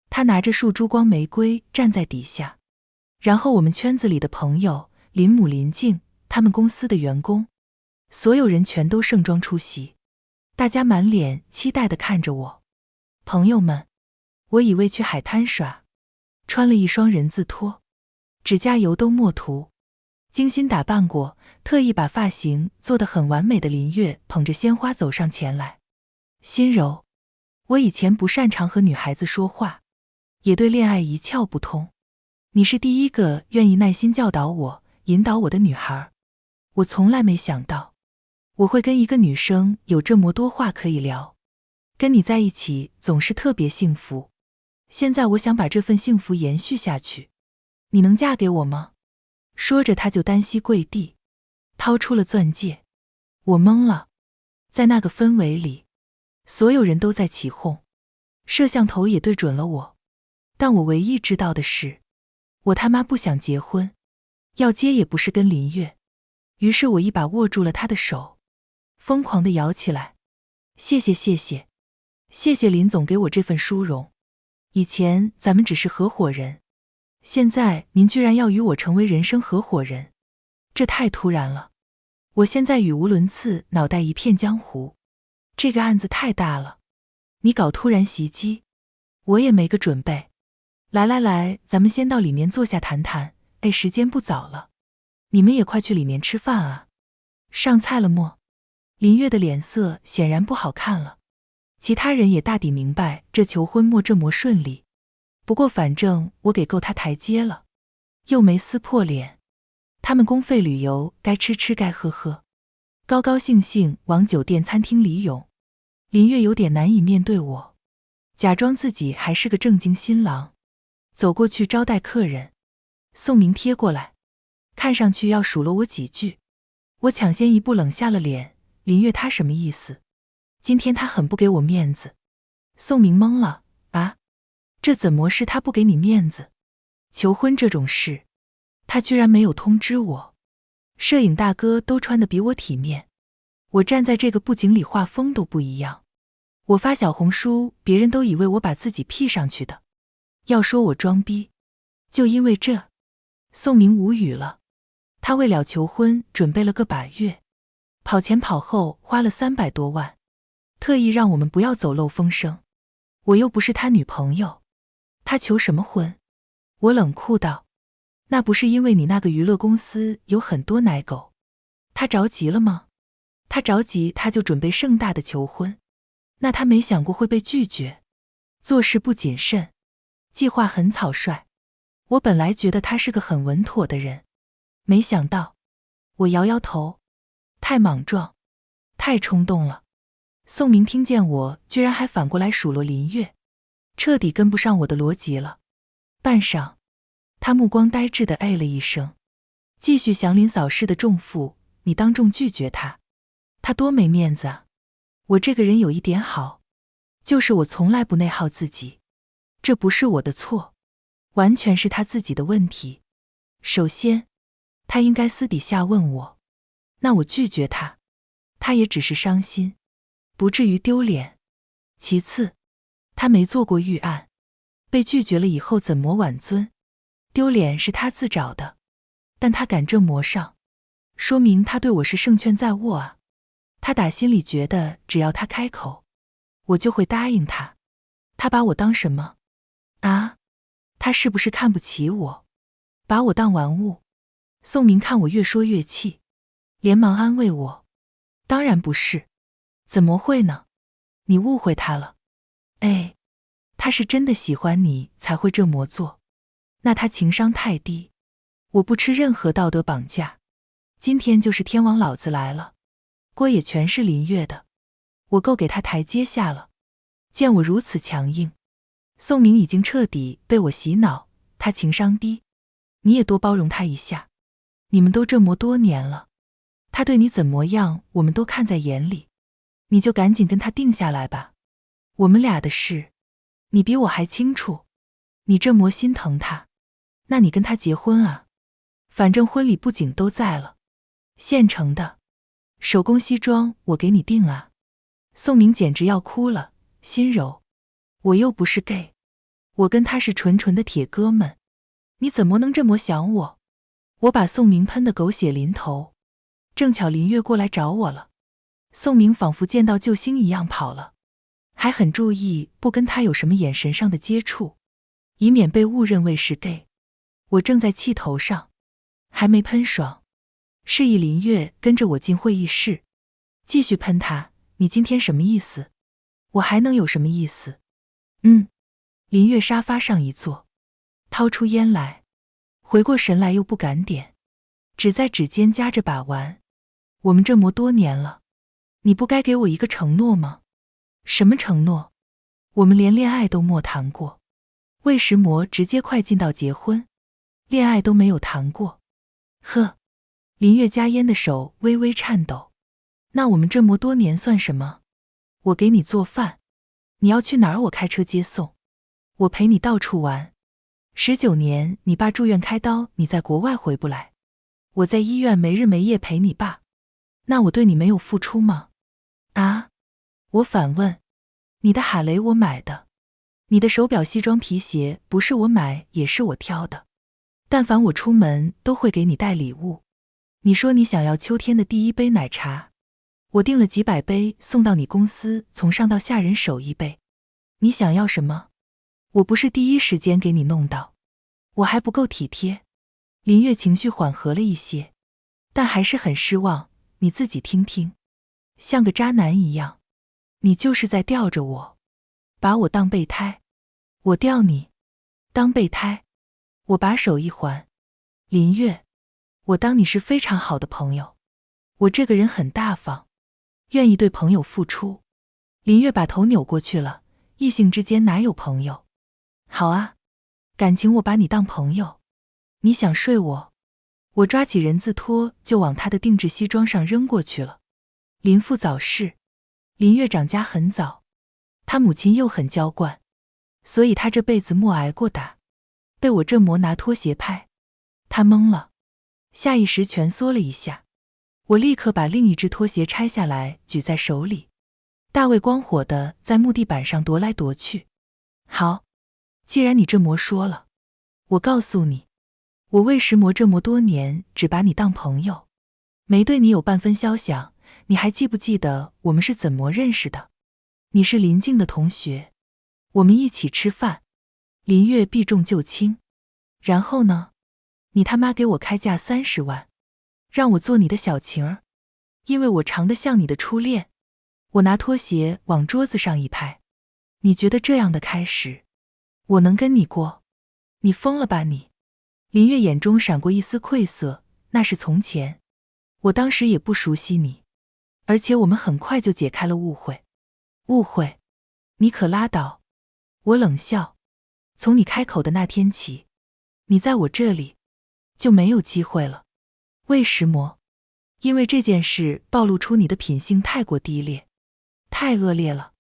他拿着束珠光玫瑰站在底下，然后我们圈子里的朋友林母林静，他们公司的员工，所有人全都盛装出席，大家满脸期待地看着我。朋友们，我以为去海滩耍，穿了一双人字拖，指甲油都没涂，精心打扮过，特意把发型做得很完美的林月捧着鲜花走上前来。心柔，我以前不擅长和女孩子说话，也对恋爱一窍不通，你是第一个愿意耐心教导我、引导我的女孩。我从来没想到我会跟一个女生有这么多话可以聊，跟你在一起总是特别幸福，现在我想把这份幸福延续下去，你能嫁给我吗？说着他就单膝跪地，掏出了钻戒。我懵了，在那个氛围里，所有人都在起哄，摄像头也对准了我，但我唯一知道的是，我他妈不想结婚，要结也不是跟林月。于是我一把握住了他的手，疯狂地摇起来。谢谢谢谢，谢谢林总给我这份殊荣，以前咱们只是合伙人，现在您居然要与我成为人生合伙人，这太突然了。我现在语无伦次，脑袋一片浆糊，这个案子太大了，你搞突然袭击，我也没个准备。来来来，咱们先到里面坐下谈谈，时间不早了，你们也快去里面吃饭啊。上菜了么？林月的脸色显然不好看了，其他人也大抵明白这求婚没这么顺利，不过反正我给够他台阶了，又没撕破脸，他们公费旅游，该吃吃该喝喝，高高兴兴往酒店餐厅里涌。林月有点难以面对我，假装自己还是个正经新郎，走过去招待客人。宋明贴过来，看上去要数落我几句，我抢先一步冷下了脸。林月他什么意思？今天他很不给我面子。宋明懵了，啊，这怎么是他不给你面子？求婚这种事，他居然没有通知我。摄影大哥都穿得比我体面，我站在这个布景里画风都不一样。我发小红书，别人都以为我把自己 P 上去的，要说我装逼，就因为这。宋明无语了，他为了求婚准备了个把月，跑前跑后花了300多万，特意让我们不要走漏风声。我又不是他女朋友，他求什么婚？我冷酷道，那不是因为你那个娱乐公司有很多奶狗，他着急了吗？他着急他就准备盛大的求婚，那他没想过会被拒绝，做事不谨慎，计划很草率。我本来觉得他是个很稳妥的人，没想到。我摇摇头，太莽撞，太冲动了。宋明听见我居然还反过来数落林月，彻底跟不上我的逻辑了。半晌，他目光呆滞地哎了一声，继续祥林嫂似的重负，你当众拒绝他，他多没面子啊。我这个人有一点好，就是我从来不内耗自己，这不是我的错，完全是他自己的问题。首先，他应该私底下问我，那我拒绝他，他也只是伤心，不至于丢脸。其次，他没做过预案，被拒绝了以后怎么挽尊？丢脸是他自找的，但他敢这么上，说明他对我是胜券在握啊。他打心里觉得只要他开口，我就会答应他。他把我当什么？啊？他是不是看不起我？把我当玩物？宋明看我越说越气，连忙安慰我，当然不是，怎么会呢？你误会他了。他是真的喜欢你才会这么做，那他情商太低。我不吃任何道德绑架，今天就是天王老子来了，锅也全是林月的，我够给他台阶下了。见我如此强硬，宋明已经彻底被我洗脑，他情商低，你也多包容他一下。你们都这么多年了，他对你怎么样我们都看在眼里，你就赶紧跟他定下来吧。我们俩的事，你比我还清楚。你这么心疼他，那你跟他结婚啊，反正婚礼布景都在了，现成的，手工西装我给你订啊。宋明简直要哭了，心柔，我又不是 gay， 我跟他是纯纯的铁哥们，你怎么能这么想我？我把宋明喷得狗血淋头，正巧林月过来找我了，宋明仿佛见到救星一样跑了，还很注意不跟他有什么眼神上的接触，以免被误认为是 gay。 我正在气头上，还没喷爽，示意林月跟着我进会议室，继续喷他。你今天什么意思？我还能有什么意思？林月沙发上一坐，掏出烟来，回过神来又不敢点，只在指尖夹着把玩。我们这么多年了，你不该给我一个承诺吗？什么承诺？我们连恋爱都没谈过，为什么直接快进到结婚？恋爱都没有谈过。呵，林月夹烟的手微微颤抖。那我们这么多年算什么？我给你做饭，你要去哪儿我开车接送，我陪你到处玩。19年你爸住院开刀，你在国外回不来，我在医院没日没夜陪你爸，那我对你没有付出吗？啊？我反问。你的哈雷我买的，你的手表西装皮鞋不是我买也是我挑的，但凡我出门都会给你带礼物。你说你想要秋天的第一杯奶茶，我订了几百杯送到你公司，从上到下人手一杯。你想要什么？我不是第一时间给你弄到，我还不够体贴。林月情绪缓和了一些，但还是很失望。你自己听听，像个渣男一样，你就是在吊着我，把我当备胎。我吊你当备胎？我把手一环。林月，我当你是非常好的朋友，我这个人很大方，愿意对朋友付出。林月把头扭过去了，异性之间哪有朋友？好啊，感情我把你当朋友。你想睡我？我抓起人字拖就往他的定制西装上扔过去了。林父早逝，林月长家很早，他母亲又很娇惯，所以他这辈子没挨过打，被我这么拿拖鞋拍。他懵了，下意识蜷缩了一下。我立刻把另一只拖鞋拆下来举在手里，大卫光火的在木地板上踱来踱去。好，既然你这么说了，我告诉你，我为什么这么多年只把你当朋友，没对你有半分肖想。你还记不记得我们是怎么认识的？你是林静的同学，我们一起吃饭，林月避重就轻。然后呢？你他妈给我开价30万，让我做你的小情儿，因为我长得像你的初恋。我拿拖鞋往桌子上一拍，你觉得这样的开始，我能跟你过？你疯了吧你？林月眼中闪过一丝愧色，那是从前，我当时也不熟悉你，而且我们很快就解开了误会。误会？你可拉倒！我冷笑，从你开口的那天起，你在我这里就没有机会了。为什么？因为这件事暴露出你的品性太过低劣，太恶劣了。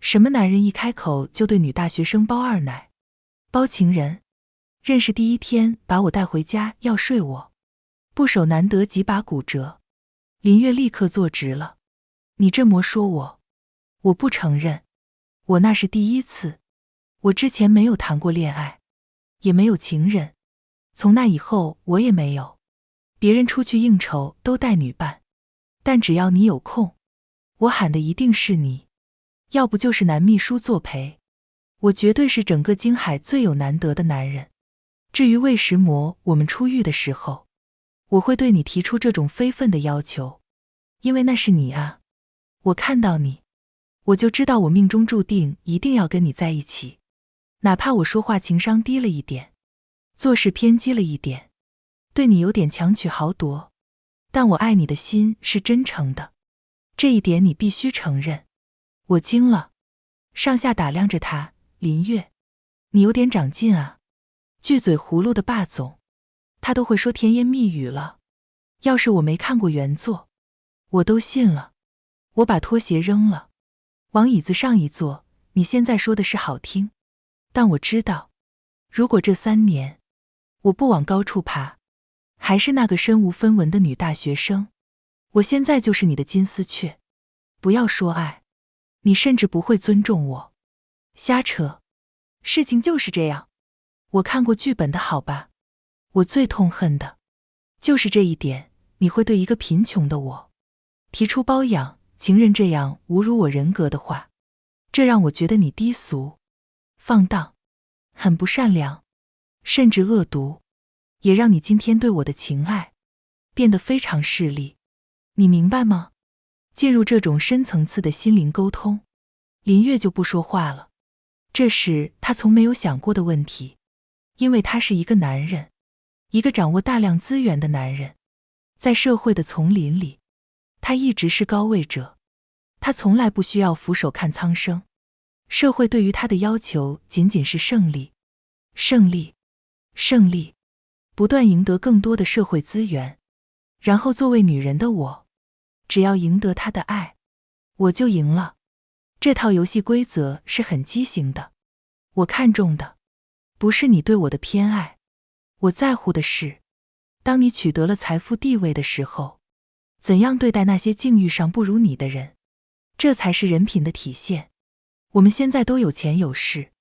什么男人一开口就对女大学生包二奶，包情人？认识第一天把我带回家要睡我，不守难得几把骨折。林月立刻坐直了。你这么说我不承认，我那是第一次，我之前没有谈过恋爱，也没有情人，从那以后我也没有。别人出去应酬都带女伴，但只要你有空，我喊的一定是你，要不就是男秘书作陪。我绝对是整个京海最有难得的男人。至于为什么我们初遇的时候，我会对你提出这种非分的要求，因为那是你啊。我看到你，我就知道我命中注定一定要跟你在一起，哪怕我说话情商低了一点，做事偏激了一点，对你有点强取豪夺，但我爱你的心是真诚的，这一点你必须承认。我惊了，上下打量着他，林月，你有点长进啊。巨嘴葫芦的霸总，他都会说甜言蜜语了。要是我没看过原作，我都信了。我把拖鞋扔了，往椅子上一坐。你现在说的是好听，但我知道，如果这3年我不往高处爬，还是那个身无分文的女大学生，我现在就是你的金丝雀。不要说爱，你甚至不会尊重我。瞎扯，事情就是这样。我看过剧本的好吧？我最痛恨的就是这一点，你会对一个贫穷的我提出包养情人这样侮辱我人格的话，这让我觉得你低俗、放荡，很不善良，甚至恶毒，也让你今天对我的情爱变得非常势利。你明白吗？进入这种深层次的心灵沟通，林月就不说话了。这是他从没有想过的问题，因为他是一个男人，一个掌握大量资源的男人。在社会的丛林里，他一直是高位者，他从来不需要俯首看苍生。社会对于他的要求仅仅是胜利，胜利，胜利，不断赢得更多的社会资源。然后作为女人的我，只要赢得他的爱，我就赢了。这套游戏规则是很畸形的。我看重的不是你对我的偏爱，我在乎的是，当你取得了财富地位的时候，怎样对待那些境遇上不如你的人。这才是人品的体现。我们现在都有钱有势，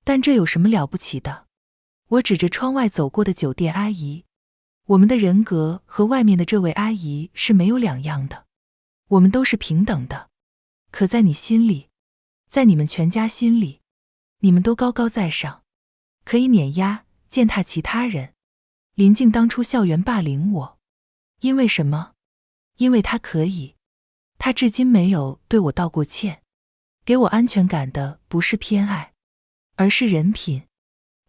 但这有什么了不起的？我指着窗外走过的酒店阿姨，我们的人格和外面的这位阿姨是没有两样的，我们都是平等的。可在你心里，在你们全家心里，你们都高高在上，可以碾压、践踏其他人。林静当初校园霸凌我，因为什么？因为他可以。他至今没有对我道过歉。给我安全感的不是偏爱，而是人品。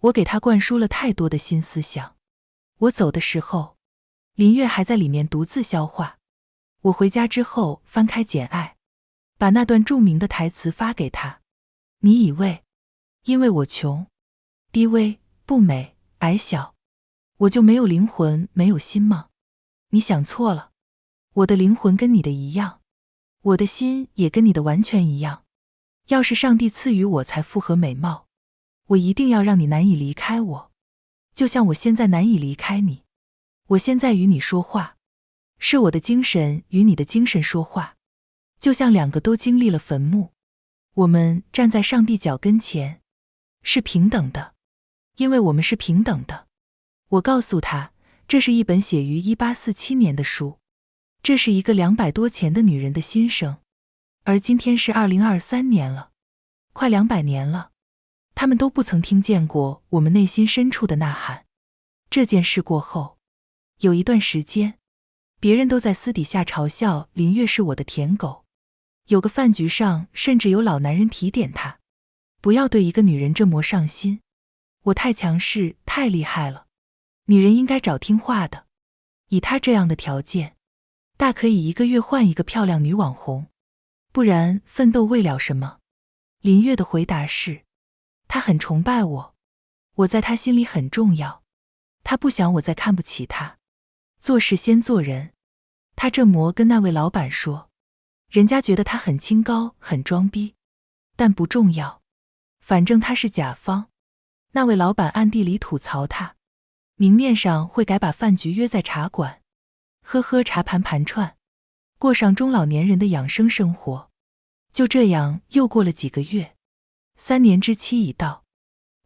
我给他灌输了太多的新思想。我走的时候，林月还在里面独自消化。我回家之后翻开《简爱》，把那段著名的台词发给他。你以为因为我穷、低微、不美、矮小，我就没有灵魂、没有心吗？你想错了。我的灵魂跟你的一样，我的心也跟你的完全一样。要是上帝赐予我财富和美貌，我一定要让你难以离开我，就像我现在难以离开你。我现在与你说话，是我的精神与你的精神说话，就像两个都经历了坟墓。我们站在上帝脚跟前，是平等的，因为我们是平等的。我告诉他，这是一本写于1847年的书，这是一个200多钱的女人的心声。而今天是2023年了，快200年了，他们都不曾听见过我们内心深处的呐喊。这件事过后，有一段时间，别人都在私底下嘲笑林月是我的舔狗。有个饭局上，甚至有老男人提点他，不要对一个女人这么上心。我太强势，太厉害了，女人应该找听话的。以她这样的条件，大可以1个月换一个漂亮女网红。不然奋斗为了什么？林月的回答是，他很崇拜我，我在他心里很重要，他不想我再看不起他。做事先做人。他这么跟那位老板说，人家觉得他很清高，很装逼，但不重要，反正他是甲方。那位老板暗地里吐槽他，明面上会改把饭局约在茶馆，喝茶盘盘串，过上中老年人的养生生活。就这样又过了几个月，3年之期已到，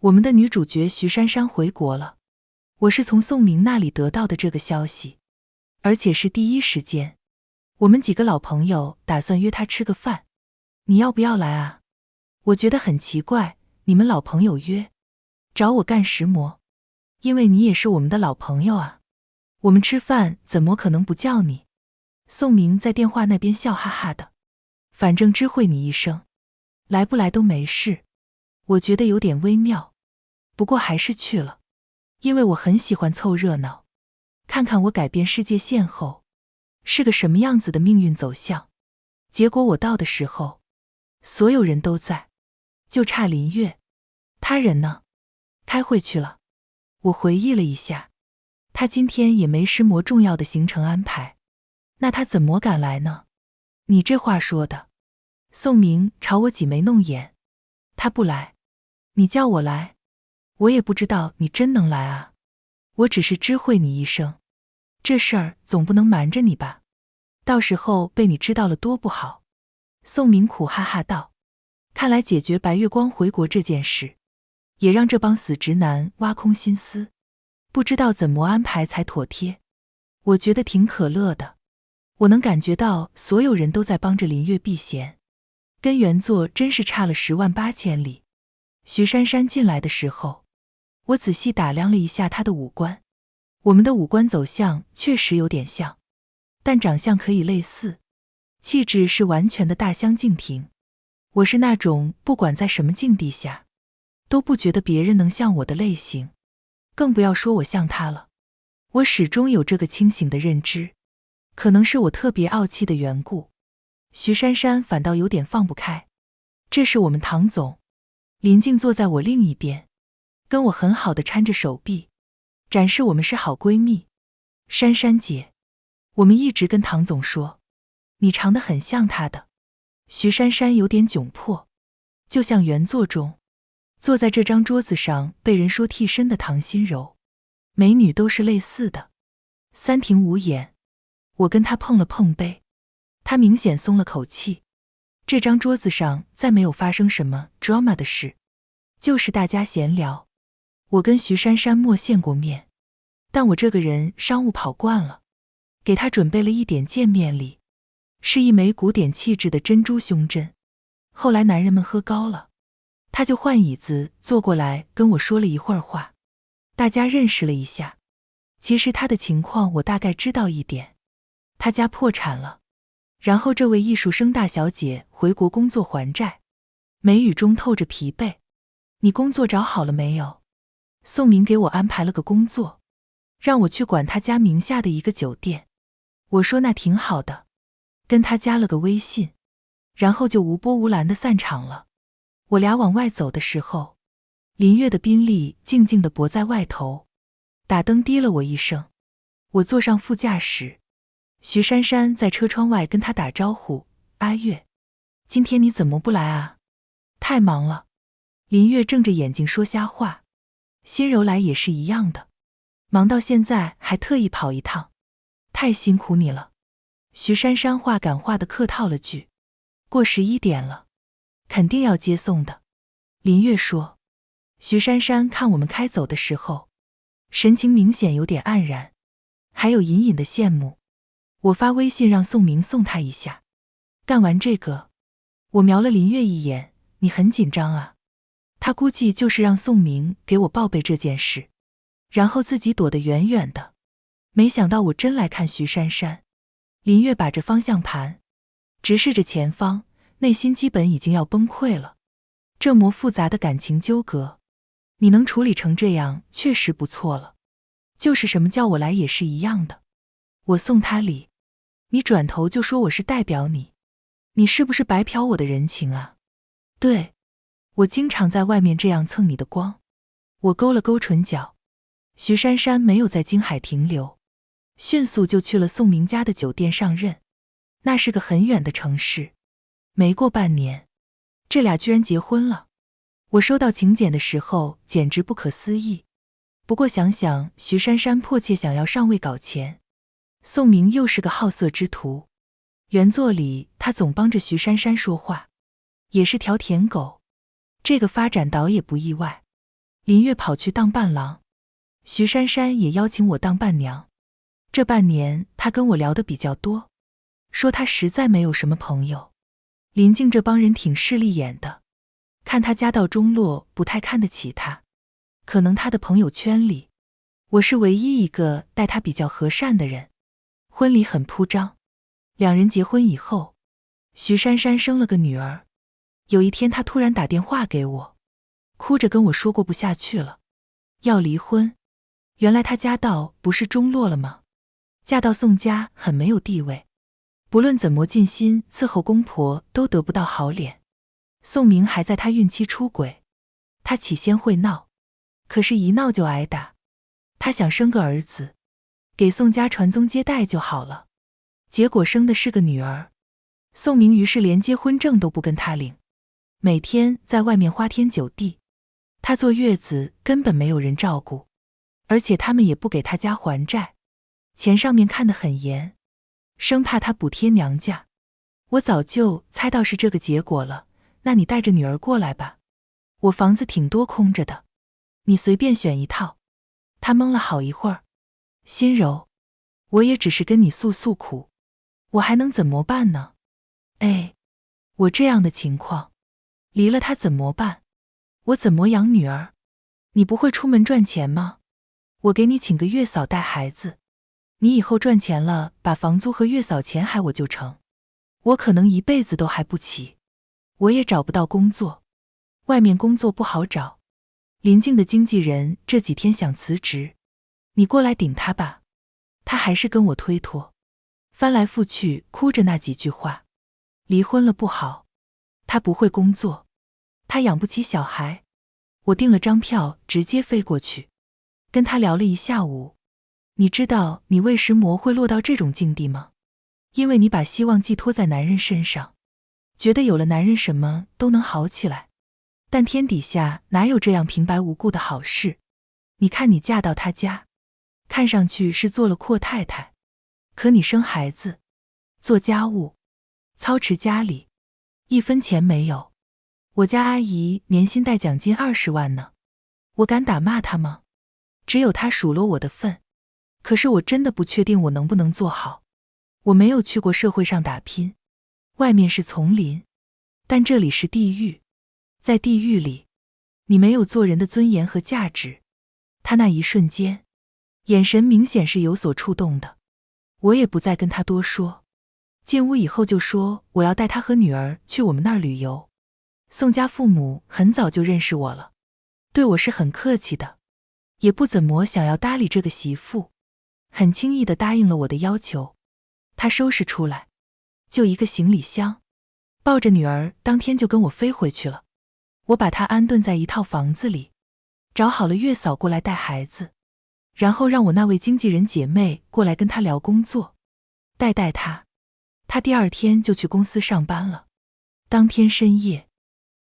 我们的女主角徐珊珊回国了。我是从宋明那里得到的这个消息，而且是第一时间。我们几个老朋友打算约她吃个饭，你要不要来啊？我觉得很奇怪，你们老朋友约找我干什么？因为你也是我们的老朋友啊，我们吃饭怎么可能不叫你？宋明在电话那边笑哈哈的，反正知会你一声，来不来都没事。我觉得有点微妙，不过还是去了，因为我很喜欢凑热闹，看看我改变世界线后是个什么样子的命运走向。结果我到的时候，所有人都在，就差林月。他人呢？开会去了。我回忆了一下，他今天也没什么重要的行程安排。那他怎么敢来呢？你这话说的。宋明朝我挤眉弄眼。他不来，你叫我来，我也不知道你真能来啊。我只是知会你一声，这事儿总不能瞒着你吧，到时候被你知道了多不好。宋明苦哈哈道。看来解决白月光回国这件事，也让这帮死直男挖空心思，不知道怎么安排才妥帖。我觉得挺可乐的，我能感觉到所有人都在帮着林月避嫌，跟原作真是差了10万8千里。徐珊珊进来的时候，我仔细打量了一下她的五官，我们的五官走向确实有点像，但长相可以类似，气质是完全的大相径庭。我是那种不管在什么境地下，都不觉得别人能像我的类型，更不要说我像他了。我始终有这个清醒的认知，可能是我特别傲气的缘故。徐珊珊反倒有点放不开。这是我们唐总。林静坐在我另一边，跟我很好的搀着手臂，展示我们是好闺蜜。珊珊姐，我们一直跟唐总说，你长得很像他的。徐珊珊有点窘迫，就像原作中坐在这张桌子上被人说替身的唐心柔，美女都是类似的。三庭无言，我跟她碰了碰杯，她明显松了口气。这张桌子上再没有发生什么 drama 的事，就是大家闲聊。我跟徐珊珊没见过面，但我这个人商务跑惯了，给她准备了一点见面礼，是一枚古典气质的珍珠胸针。后来男人们喝高了，他就换椅子坐过来跟我说了一会儿话，大家认识了一下。其实他的情况我大概知道一点，他家破产了，然后这位艺术生大小姐回国工作还债，眉宇中透着疲惫。你工作找好了没有？宋明给我安排了个工作，让我去管他家名下的一个酒店。我说那挺好的，跟他加了个微信，然后就无波无澜地散场了。我俩往外走的时候，林月的宾利静静地泊在外头，打灯滴了我一声。我坐上副驾驶，徐珊珊在车窗外跟他打招呼，阿月，今天你怎么不来啊？太忙了。林月睁着眼睛说瞎话，心柔来也是一样的，忙到现在还特意跑一趟，太辛苦你了。徐珊珊话赶话的客套了句，过11点了，肯定要接送的。林月说。徐珊珊看我们开走的时候，神情明显有点黯然，还有隐隐的羡慕。我发微信让宋明送她一下。干完这个，我瞄了林月一眼，你很紧张啊。她估计就是让宋明给我报备这件事，然后自己躲得远远的。没想到我真来看徐珊珊。林月把着方向盘，直视着前方，内心基本已经要崩溃了。这么复杂的感情纠葛，你能处理成这样确实不错了，就是什么叫我来也是一样的。我送他礼，你转头就说我是代表你，你是不是白嫖我的人情啊？对，我经常在外面这样蹭你的光。我勾了勾唇角。徐珊珊没有在京海停留，迅速就去了宋明家的酒店上任。那是个很远的城市，没过半年，这俩居然结婚了。我收到请柬的时候简直不可思议，不过想想徐珊珊迫切想要上位搞钱，宋明又是个好色之徒，原作里他总帮着徐珊珊说话，也是条舔狗，这个发展倒也不意外。林月跑去当伴郎，徐珊珊也邀请我当伴娘。这半年他跟我聊得比较多，说他实在没有什么朋友，林静这帮人挺势利眼的，看他家道中落不太看得起他，可能他的朋友圈里，我是唯一一个待他比较和善的人。婚礼很铺张，两人结婚以后，徐珊珊生了个女儿。有一天她突然打电话给我，哭着跟我说过不下去了，要离婚。原来她家道不是中落了吗？嫁到宋家很没有地位，不论怎么尽心伺候公婆都得不到好脸。宋明还在她孕期出轨，她起先会闹，可是一闹就挨打。她想生个儿子，给宋家传宗接代就好了，结果生的是个女儿。宋明于是连结婚证都不跟她领，每天在外面花天酒地。她坐月子根本没有人照顾，而且他们也不给她家还债，钱上面看得很严，生怕她补贴娘家。我早就猜到是这个结果了，那你带着女儿过来吧，我房子挺多空着的，你随便选一套。她懵了好一会儿，心柔，我也只是跟你诉诉苦，我还能怎么办呢？哎，我这样的情况，离了他怎么办？我怎么养女儿？你不会出门赚钱吗？我给你请个月嫂带孩子，你以后赚钱了，把房租和月嫂钱还我就成。我可能一辈子都还不起，我也找不到工作，外面工作不好找。林静的经纪人这几天想辞职，你过来顶他吧。他还是跟我推脱，翻来覆去哭着那几句话。离婚了不好，他不会工作，他养不起小孩。我订了张票直接飞过去，跟他聊了一下午。你知道你为什么会落到这种境地吗？因为你把希望寄托在男人身上，觉得有了男人什么都能好起来。但天底下哪有这样平白无故的好事？你看你嫁到他家，看上去是做了阔太太，可你生孩子、做家务、操持家里，一分钱没有。我家阿姨年薪带奖金20万呢，我敢打骂她吗？只有她数落我的份。可是我真的不确定我能不能做好。我没有去过社会上打拼，外面是丛林，但这里是地狱。在地狱里，你没有做人的尊严和价值。他那一瞬间，眼神明显是有所触动的。我也不再跟他多说，进屋以后就说我要带他和女儿去我们那儿旅游。宋家父母很早就认识我了，对我是很客气的，也不怎么想要搭理这个媳妇，很轻易地答应了我的要求。他收拾出来，就一个行李箱，抱着女儿当天就跟我飞回去了。我把她安顿在一套房子里，找好了月嫂过来带孩子，然后让我那位经纪人姐妹过来跟她聊工作，带她。她第二天就去公司上班了。当天深夜，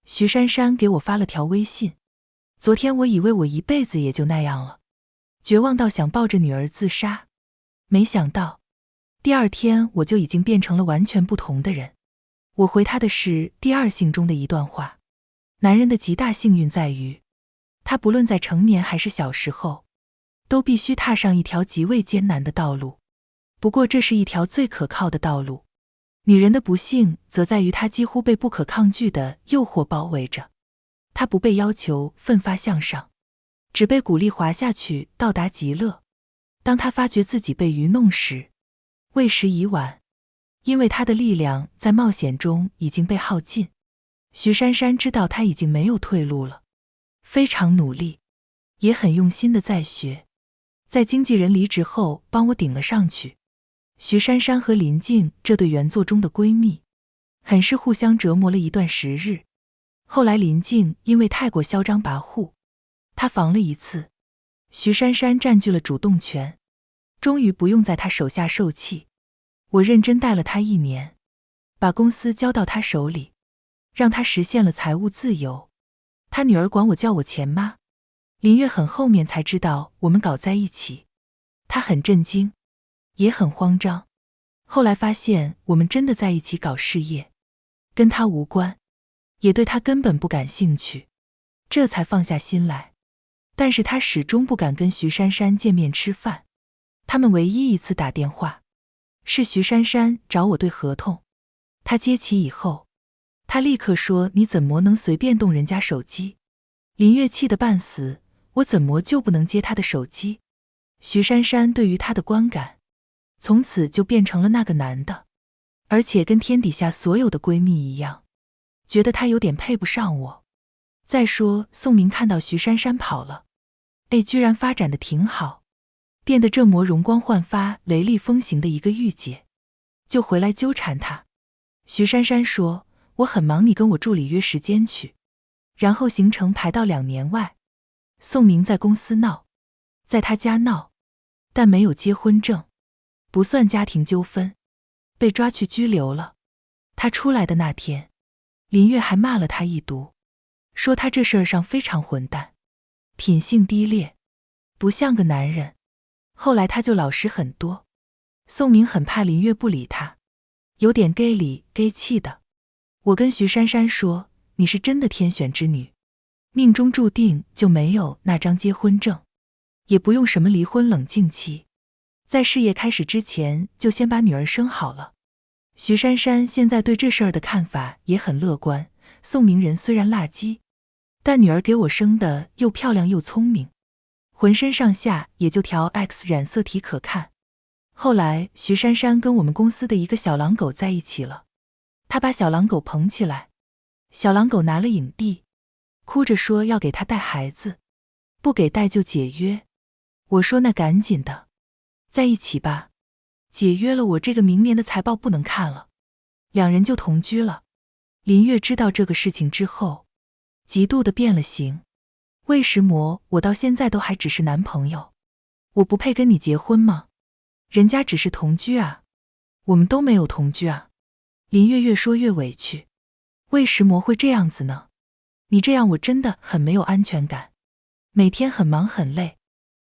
徐珊珊给我发了条微信，昨天我以为我一辈子也就那样了，绝望到想抱着女儿自杀，没想到第二天我就已经变成了完全不同的人。我回她的是第二信中的一段话：男人的极大幸运在于，他不论在成年还是小时候，都必须踏上一条极为艰难的道路，不过这是一条最可靠的道路。女人的不幸则在于她几乎被不可抗拒的诱惑包围着，她不被要求奋发向上，只被鼓励滑下去到达极乐。当她发觉自己被愚弄时，为时已晚，因为她的力量在冒险中已经被耗尽。徐珊珊知道她已经没有退路了，非常努力，也很用心的在学，在经纪人离职后帮我顶了上去。徐珊珊和林静这对原作中的闺蜜，很是互相折磨了一段时日。后来林静因为太过嚣张跋扈，她防了一次，徐珊珊占据了主动权，终于不用在她手下受气。我认真带了她1年，把公司交到她手里，让她实现了财务自由。她女儿管我叫我钱妈。林月很后面才知道我们搞在一起，她很震惊，也很慌张。后来发现我们真的在一起搞事业，跟她无关，也对她根本不感兴趣，这才放下心来。但是她始终不敢跟徐珊珊见面吃饭，他们唯一一次打电话，是徐珊珊找我对合同。她接起以后，她立刻说：“你怎么能随便动人家手机？”林月气得半死，我怎么就不能接她的手机？徐珊珊对于她的观感，从此就变成了那个男的，而且跟天底下所有的闺蜜一样，觉得她有点配不上我。再说宋明看到徐珊珊跑了，居然发展的挺好，变得这么容光焕发、雷厉风行的一个御姐，就回来纠缠他。徐珊珊说，我很忙，你跟我助理约时间去。然后行程排到2年外。宋明在公司闹，在他家闹，但没有结婚证，不算家庭纠纷，被抓去拘留了。他出来的那天，林月还骂了他一毒，说他这事儿上非常混蛋，品性低劣，不像个男人。后来他就老实很多。宋明很怕林月不理他，有点 gay 里 gay 气的。我跟徐珊珊说，你是真的天选之女，命中注定就没有那张结婚证，也不用什么离婚冷静期，在事业开始之前就先把女儿生好了。徐珊珊现在对这事儿的看法也很乐观，宋明人虽然辣鸡，但女儿给我生的又漂亮又聪明，浑身上下也就条 X 染色体可看。后来徐珊珊跟我们公司的一个小狼狗在一起了，她把小狼狗捧起来，小狼狗拿了影帝，哭着说要给他带孩子，不给带就解约。我说那赶紧的，在一起吧，解约了我这个明年的财报不能看了。两人就同居了。林月知道这个事情之后，极度的变了形。为什么我到现在都还只是男朋友？我不配跟你结婚吗？人家只是同居啊，我们都没有同居啊。林月越说越委屈，为什么会这样子呢？你这样我真的很没有安全感，每天很忙很累，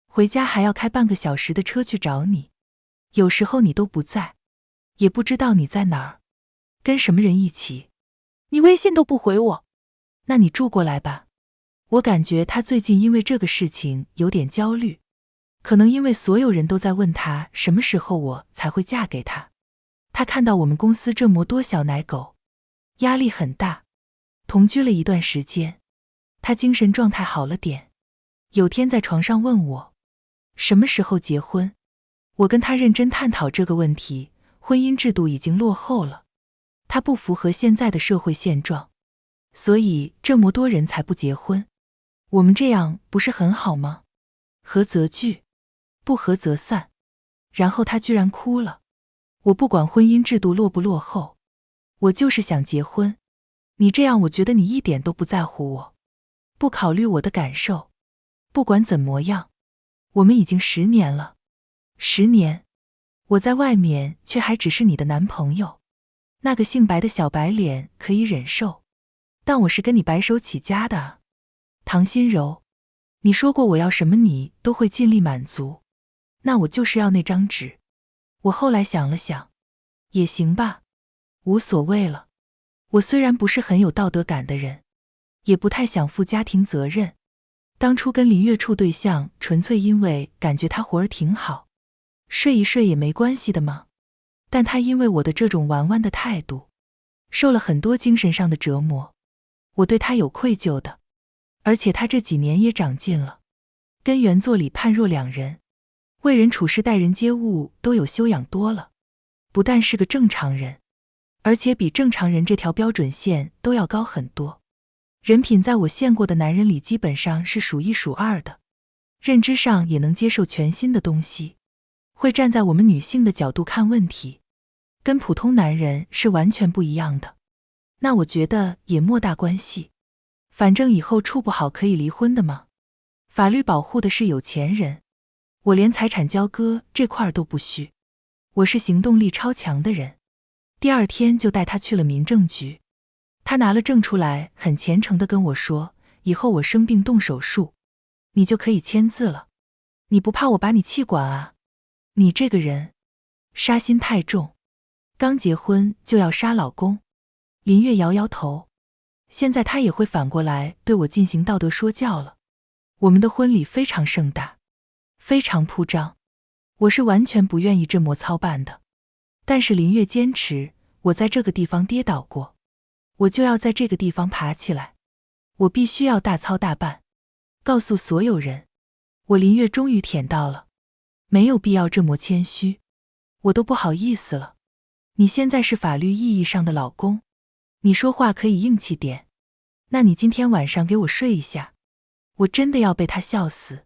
回家还要开半个小时的车去找你，有时候你都不在，也不知道你在哪儿，跟什么人一起，你微信都不回我。那你住过来吧。我感觉他最近因为这个事情有点焦虑，可能因为所有人都在问他什么时候我才会嫁给他。他看到我们公司这么多小奶狗，压力很大。同居了一段时间，他精神状态好了点。有天在床上问我什么时候结婚，我跟他认真探讨这个问题。婚姻制度已经落后了，它不符合现在的社会现状，所以这么多人才不结婚。我们这样不是很好吗？合则聚，不合则散。然后他居然哭了。我不管婚姻制度落不落后，我就是想结婚。你这样我觉得你一点都不在乎我，不考虑我的感受。不管怎么样，我们已经10年了。10年，我在外面却还只是你的男朋友。那个姓白的小白脸可以忍受，但我是跟你白手起家的啊。唐心柔，你说过我要什么你都会尽力满足，那我就是要那张纸。我后来想了想，也行吧，无所谓了。我虽然不是很有道德感的人，也不太想负家庭责任。当初跟林月处对象，纯粹因为感觉他活儿挺好，睡一睡也没关系的嘛。但他因为我的这种玩玩的态度，受了很多精神上的折磨，我对他有愧疚的。而且他这几年也长进了，跟原作里判若两人，为人处事待人接物都有修养多了，不但是个正常人，而且比正常人这条标准线都要高很多。人品在我见过的男人里基本上是数1数2的，认知上也能接受全新的东西，会站在我们女性的角度看问题，跟普通男人是完全不一样的。那我觉得也莫大关系，反正以后处不好可以离婚的嘛。法律保护的是有钱人，我连财产交割这块都不需。我是行动力超强的人。第2天就带他去了民政局，他拿了证出来，很虔诚地跟我说，以后我生病动手术，你就可以签字了。你不怕我把你气管啊？你这个人杀心太重，刚结婚就要杀老公。林月摇摇头，现在他也会反过来对我进行道德说教了。我们的婚礼非常盛大，非常铺张，我是完全不愿意这么操办的。但是林月坚持，我在这个地方跌倒过，我就要在这个地方爬起来，我必须要大操大办，告诉所有人，我林月终于舔到了，没有必要这么谦虚，我都不好意思了。你现在是法律意义上的老公，你说话可以硬气点，那你今天晚上给我睡一下，我真的要被他笑死。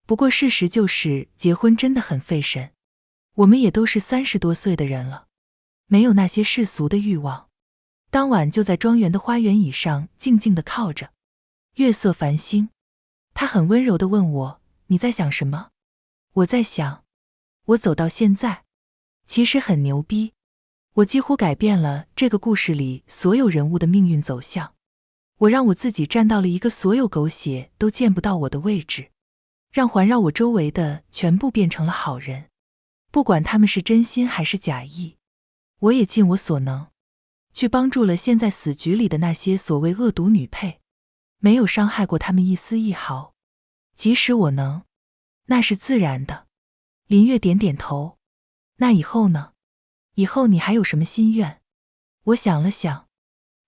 不过事实就是结婚真的很费神，我们也都是30多岁的人了，没有那些世俗的欲望。当晚就在庄园的花园椅上静静地靠着，月色繁星。他很温柔地问我，你在想什么？我在想，我走到现在，其实很牛逼。我几乎改变了这个故事里所有人物的命运走向。我让我自己站到了一个所有狗血都见不到我的位置，让环绕我周围的全部变成了好人，不管他们是真心还是假意。我也尽我所能，去帮助了陷在死局里的那些所谓恶毒女配，没有伤害过他们一丝一毫。即使我能，那是自然的。林月点点头。那以后呢？以后你还有什么心愿？我想了想，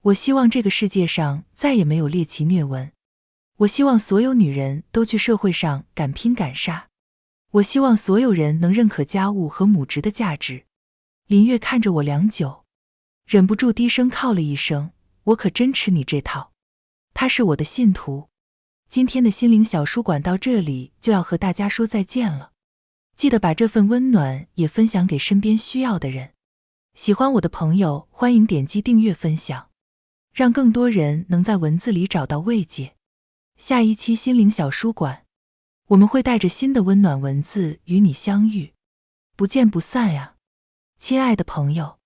我希望这个世界上再也没有猎奇虐文。我希望所有女人都去社会上敢拼敢杀。我希望所有人能认可家务和母职的价值。林月看着我良久，忍不住低声靠了一声，我可真吃你这套。他是我的信徒。今天的心灵小书馆到这里就要和大家说再见了。记得把这份温暖也分享给身边需要的人。喜欢我的朋友，欢迎点击订阅分享，让更多人能在文字里找到慰藉。下一期心灵小书馆，我们会带着新的温暖文字与你相遇，不见不散呀，亲爱的朋友。